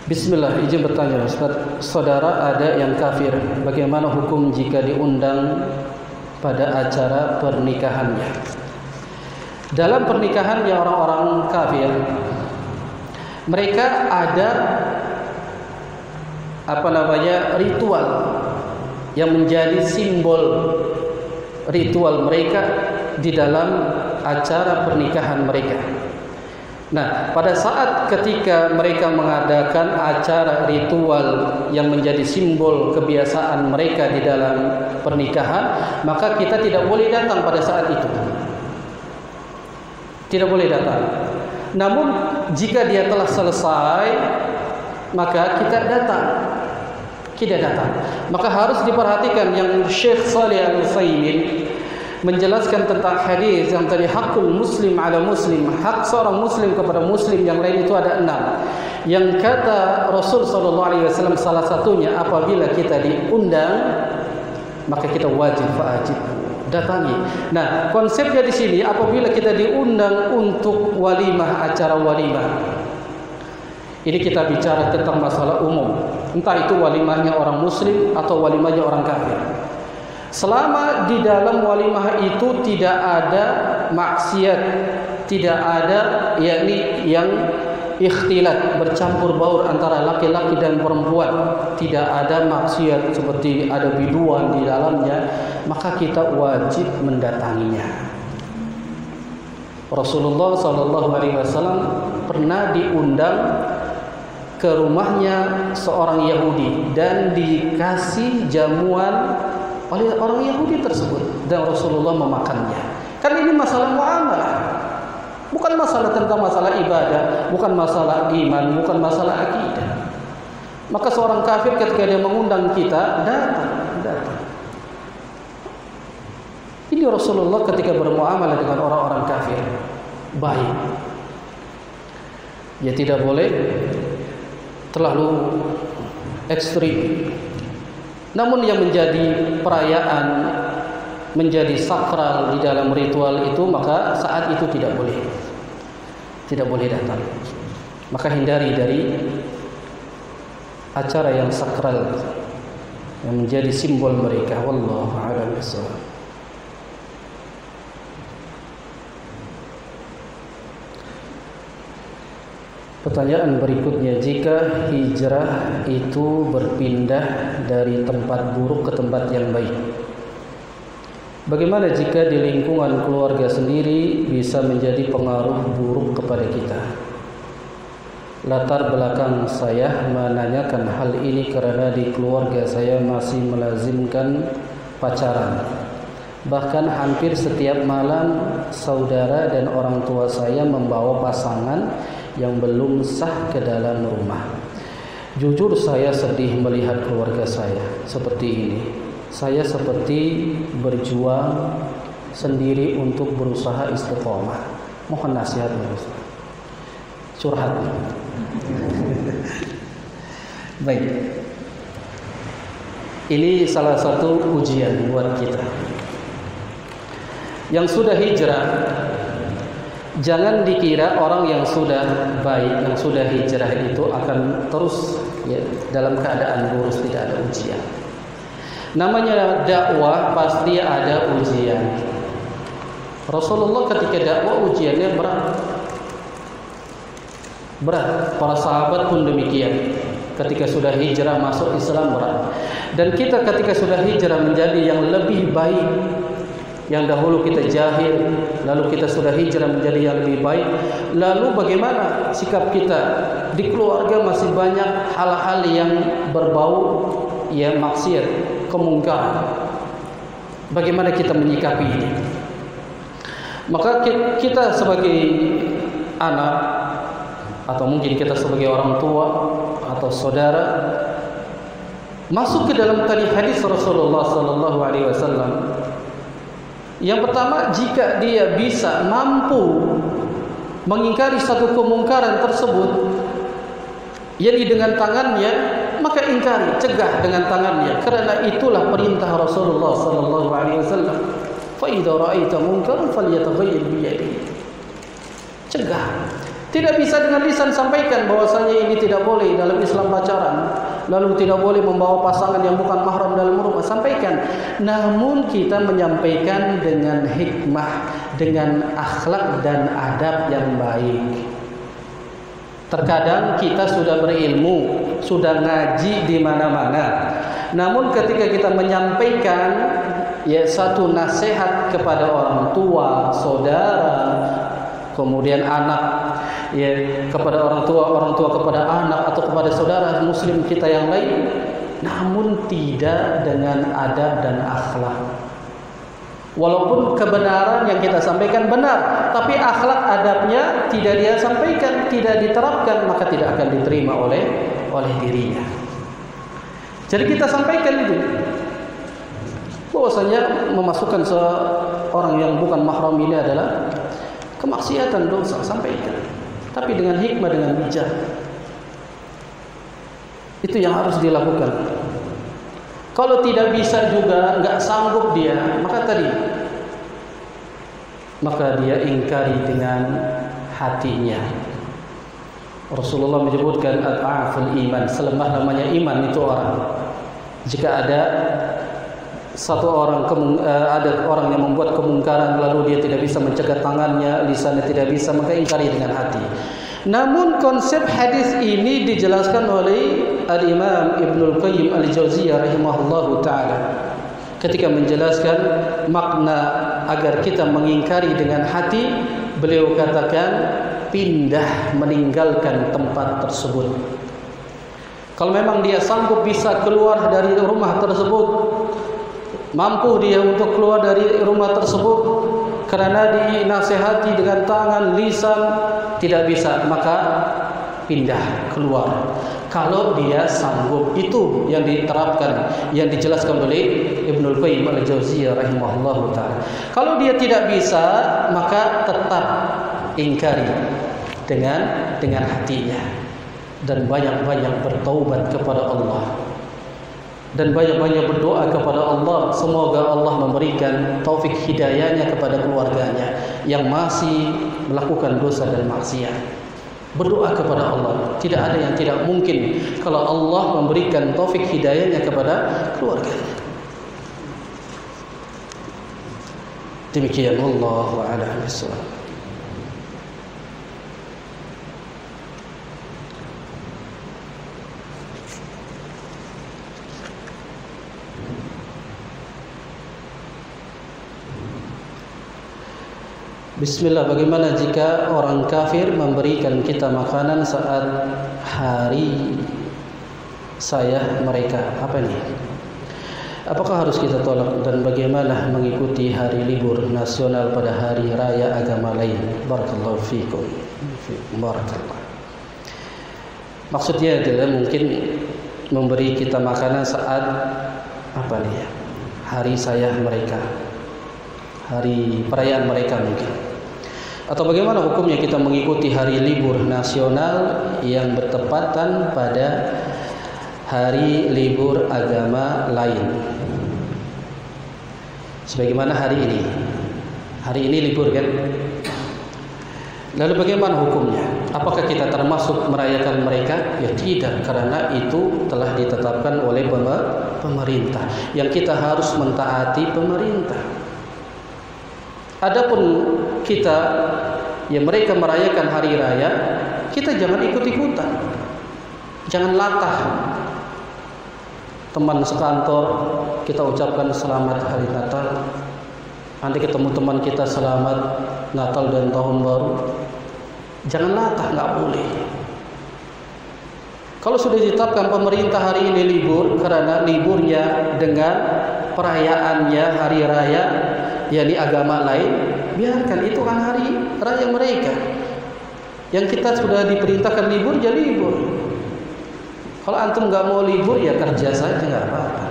Bismillah, izin bertanya Ustaz, saudara ada yang kafir, bagaimana hukum jika diundang pada acara pernikahannya? Dalam pernikahannya orang-orang kafir, mereka ada ritual yang menjadi simbol ritual mereka di dalam acara pernikahan mereka. Nah, pada saat ketika mereka mengadakan acara ritual yang menjadi simbol kebiasaan mereka di dalam pernikahan, maka kita tidak boleh datang pada saat itu. Tidak boleh datang. Namun jika dia telah selesai, maka kita datang. Maka harus diperhatikan yang Syekh Shalih Al-Utsaimin menjelaskan tentang hadis yang tadi hakul muslim ala muslim, hak seorang muslim kepada muslim yang lain itu ada 6. Yang kata Rasul sallallahu alaihi wasallam salah satunya, apabila kita diundang maka kita wajib datangi. Nah, konsepnya di sini apabila kita diundang untuk walimah, acara walimah. Ini kita bicara tentang masalah umum. Entah itu walimahnya orang muslim atau walimahnya orang kafir. Selama di dalam walimah itu tidak ada maksiat, tidak ada yakni yang ikhtilat, bercampur baur antara laki-laki dan perempuan, tidak ada maksiat seperti ada biduan di dalamnya, maka kita wajib mendatanginya. Rasulullah SAW pernah diundang ke rumahnya seorang Yahudi dan dikasih jamuan oleh orang Yahudi tersebut, dan Rasulullah memakannya. Kan ini masalah muamalah, bukan masalah tentang masalah ibadah, bukan masalah iman, bukan masalah akidah. Maka seorang kafir ketika dia mengundang kita, datang. Ini Rasulullah ketika bermuamalah dengan orang-orang kafir baik. Ya tidak boleh terlalu ekstrim. Namun yang menjadi perayaan, menjadi sakral di dalam ritual itu, maka saat itu tidak boleh datang. Maka hindari dari acara yang sakral yang menjadi simbol mereka. Wallahu a'lam bishawab. Pertanyaan berikutnya, jika hijrah itu berpindah dari tempat buruk ke tempat yang baik, bagaimana jika di lingkungan keluarga sendiri bisa menjadi pengaruh buruk kepada kita? Latar belakang saya menanyakan hal ini karena di keluarga saya masih melazimkan pacaran. Bahkan hampir setiap malam saudara dan orang tua saya membawa pasangan yang belum sah ke dalam rumah. Jujur saya sedih melihat keluarga saya seperti ini. Saya seperti berjuang sendiri untuk berusaha istiqomah. Mohon nasihatnya, Ustaz. Curhat. Baik. Ini salah satu ujian buat kita. Yang sudah hijrah, jangan dikira orang yang sudah baik, yang sudah hijrah itu akan terus ya, dalam keadaan lurus, tidak ada ujian. Namanya dakwah pasti ada ujian. Rasulullah ketika dakwah ujiannya berat. Para sahabat pun demikian. Ketika sudah hijrah masuk Islam berat. Dan kita ketika sudah hijrah menjadi yang lebih baik, yang dahulu kita jahil, lalu kita sudah hijrah menjadi yang lebih baik. Lalu bagaimana sikap kita? Di keluarga masih banyak hal-hal yang berbau ya maksiat, kemungkaran. Bagaimana kita menyikapi ini? Maka kita sebagai anak, atau mungkin kita sebagai orang tua atau saudara, masuk ke dalam tadi hadis Rasulullah sallallahu alaihi wasallam. Yang pertama, jika dia bisa mampu mengingkari satu kemungkaran tersebut, yakni dengan tangannya, maka ingkari, cegah dengan tangannya, karena itulah perintah Rasulullah sallallahu alaihi wasallam. Fa idza ra'aita munkaran falyataghayyar bi yadihi. Cegah. Tidak bisa dengan lisan sampaikan bahwasanya ini tidak boleh dalam Islam pacaran, lalu tidak boleh membawa pasangan yang bukan mahram dalam rumah, sampaikan. Namun kita menyampaikan dengan hikmah, dengan akhlak dan adab yang baik. Terkadang kita sudah berilmu, sudah ngaji di mana-mana, namun ketika kita menyampaikan ya satu nasihat kepada orang tua, saudara, kemudian anak, ya kepada orang tua kepada anak, atau kepada saudara muslim kita yang lain, namun tidak dengan adab dan akhlak, Walaupun kebenaran yang kita sampaikan benar, tapi akhlak adabnya tidak dia sampaikan, tidak diterapkan, maka tidak akan diterima oleh dirinya. Jadi kita sampaikan itu, bahwasanya memasukkan seorang yang bukan mahram ini adalah kemaksiatan, dosa, sampaikan. Tapi dengan hikmah, dengan bijak. Itu yang harus dilakukan. Kalau tidak bisa juga, nggak sanggup dia, maka dia ingkari dengan hatinya. Rasulullah menyebutkan al-aful iman, selemah-lemahnya iman itu orang. Jika ada ada orang yang membuat kemungkaran lalu dia tidak bisa mencegah tangannya, lisannya tidak bisa, maka ingkari dengan hati. Namun konsep hadis ini dijelaskan oleh Al-Imam Ibnul Qayyim Al-Jauziyah rahimahullahu ta'ala ketika menjelaskan makna agar kita mengingkari dengan hati. Beliau katakan pindah, meninggalkan tempat tersebut. Kalau memang dia sanggup bisa keluar dari rumah tersebut, mampu dia untuk keluar dari rumah tersebut karena dinasihati dengan tangan, lisan, tidak bisa, maka pindah, keluar. Kalau dia sanggup, itu yang diterapkan, yang dijelaskan oleh Ibnul Qayyim Al-Jauziyah rahimahullahu ta'ala. Kalau dia tidak bisa, maka tetap ingkari dengan hatinya, dan banyak-banyak bertaubat kepada Allah, dan banyak-banyak berdoa kepada Allah. Semoga Allah memberikan taufik hidayahnya kepada keluarganya yang masih melakukan dosa dan maksiat. Berdoa kepada Allah. Tidak ada yang tidak mungkin kalau Allah memberikan taufik hidayahnya kepada keluarganya. Demikian, wallahu a'lam bishawab. Bismillah, bagaimana jika orang kafir memberikan kita makanan saat hari saya mereka? Apa ini? Apakah harus kita tolak, dan bagaimana mengikuti hari libur nasional pada hari raya agama lain? Barakallahu fikum. Barakallah. Maksudnya adalah mungkin memberi kita makanan saat apa nih ya? Hari saya mereka, hari perayaan mereka mungkin. Atau bagaimana hukumnya kita mengikuti hari libur nasional yang bertepatan pada hari libur agama lain, sebagaimana hari ini. Hari ini libur kan? Lalu bagaimana hukumnya? Apakah kita termasuk merayakan mereka? Ya tidak, karena itu telah ditetapkan oleh pemerintah, yang kita harus mentaati pemerintah. Adapun kita, ya mereka merayakan hari raya, kita jangan ikut-ikutan, jangan latah. Teman sekantor kita ucapkan selamat hari Natal, nanti ketemu teman kita selamat Natal dan Tahun Baru, jangan latah, nggak boleh. Kalau sudah ditetapkan pemerintah hari ini libur, karena liburnya dengan perayaannya hari raya, yakni agama lain, biarkan, itu kan hari raya mereka. Yang kita sudah diperintahkan libur, ya libur. Kalau antum nggak mau libur, ya kerja saja, nggak apa-apa.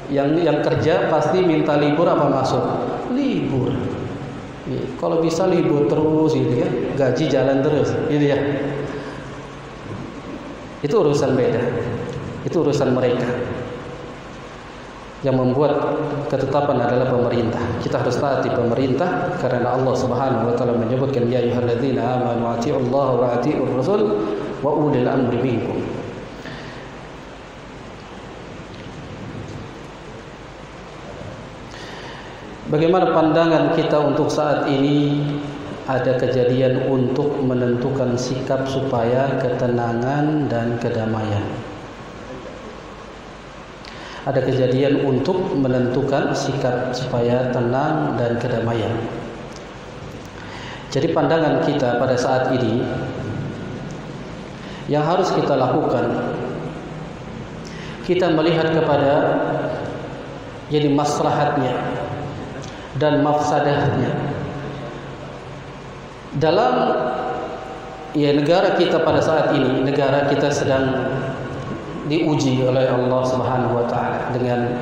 Yang kerja pasti minta libur apa masuk? Libur. Kalau bisa libur terus, gitu ya, gaji jalan terus, gitu ya. Itu urusan beda. Itu urusan mereka. Yang membuat ketetapan adalah pemerintah. Kita harus taati pemerintah, karena Allah Subhanahu wa taala menyebutkan, ya ayyuhalladzina amanu atiiullaha wa atiiur rasul wa ulil amri minkum. Bagaimana pandangan kita untuk saat ini ada kejadian untuk menentukan sikap supaya ketenangan dan kedamaian? Ada kejadian untuk menentukan sikap supaya tenang dan kedamaian. Jadi pandangan kita pada saat ini, yang harus kita lakukan, kita melihat kepada jadi maslahatnya dan mafsadahnya. Dalam negara kita pada saat ini, negara kita sedang diuji oleh Allah Subhanahu wa taala dengan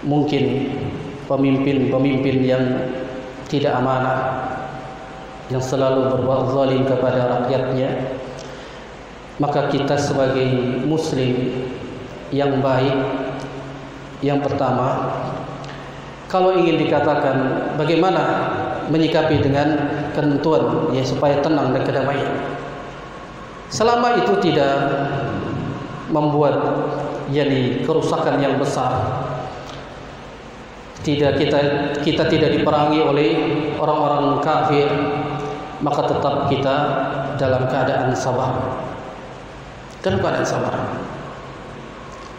mungkin pemimpin-pemimpin yang tidak amanah, yang selalu berbuat zalim kepada rakyatnya. Maka kita sebagai muslim yang baik, yang pertama, kalau ingin dikatakan bagaimana menyikapi dengan ketentuan supaya tenang dan kedamaian, selama itu tidak membuat kerusakan yang besar, kita tidak diperangi oleh orang-orang kafir, maka tetap kita dalam keadaan sabar. Dan keadaan sabar,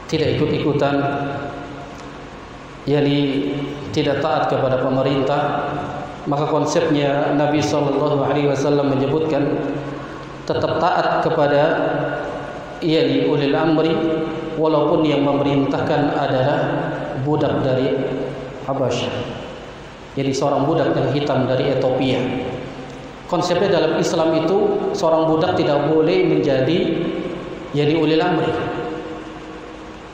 tidak ikut-ikutan, tidak taat kepada pemerintah. Maka konsepnya Nabi SAW menyebutkan tetap taat kepada ulil amri, walaupun yang memerintahkan adalah budak dari Habasyah, jadi seorang budak yang hitam dari Ethiopia. Konsepnya dalam Islam itu seorang budak tidak boleh menjadi ulil amri.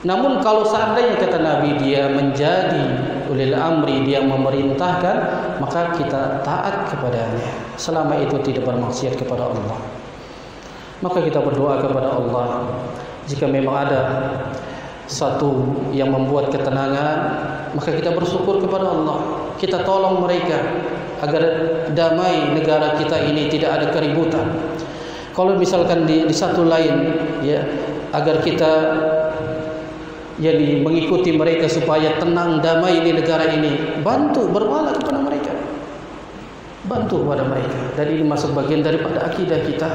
Namun kalau seandainya kata Nabi dia menjadi ulil amri, dia memerintahkan, maka kita taat kepadanya selama itu tidak bermaksiat kepada Allah. Maka kita berdoa kepada Allah, jika memang ada satu yang membuat ketenangan, maka kita bersyukur kepada Allah. Kita tolong mereka agar damai negara kita ini, tidak ada keributan. Kalau misalkan di satu lain agar kita mengikuti mereka supaya tenang damai di negara ini, bantu berwala kepada mereka, bantu kepada mereka. Dan ini masuk bagian daripada akidah kita.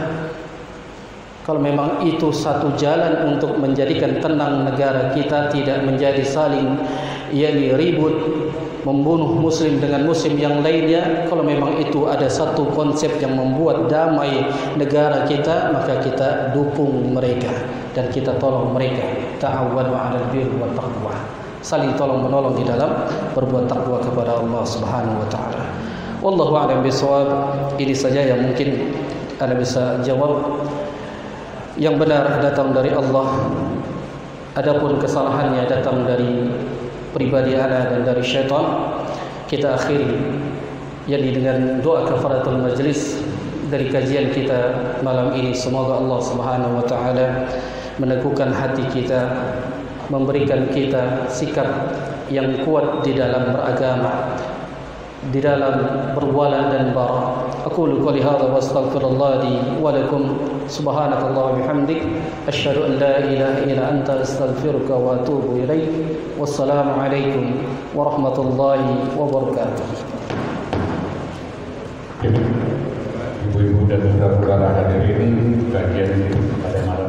Kalau memang itu satu jalan untuk menjadikan tenang negara kita, tidak menjadi saling ribut, membunuh muslim dengan muslim yang lainnya, kalau memang itu ada satu konsep yang membuat damai negara kita, maka kita dukung mereka dan kita tolong mereka. Ta'awwanu 'alal birri wat taqwa, saling tolong menolong di dalam berbuat takwa kepada Allah Subhanahu wa taala. Wallahu a'lam bishawab. Ini saja yang mungkin Anda bisa jawab. Yang benar datang dari Allah, adapun kesalahannya datang dari pribadi ana dan dari syaitan. Kita akhiri dengan doa kafaratul majlis dari kajian kita malam ini. Semoga Allah Subhanahu wa taala meneguhkan hati kita, memberikan kita sikap yang kuat di dalam beragama, di dalam berwala dan bara. Aqulu qouli hadza wa astaghfirullah li wa lakum. Subhanakallah wa bihamdik, asyhadu an la ilaha illa anta, astaghfiruka wa atubu ilaik. Wassalamu alaikum warahmatullahi wabarakatuh.
Ibu-ibu dan saudara-saudara hadirin, kajian pada malam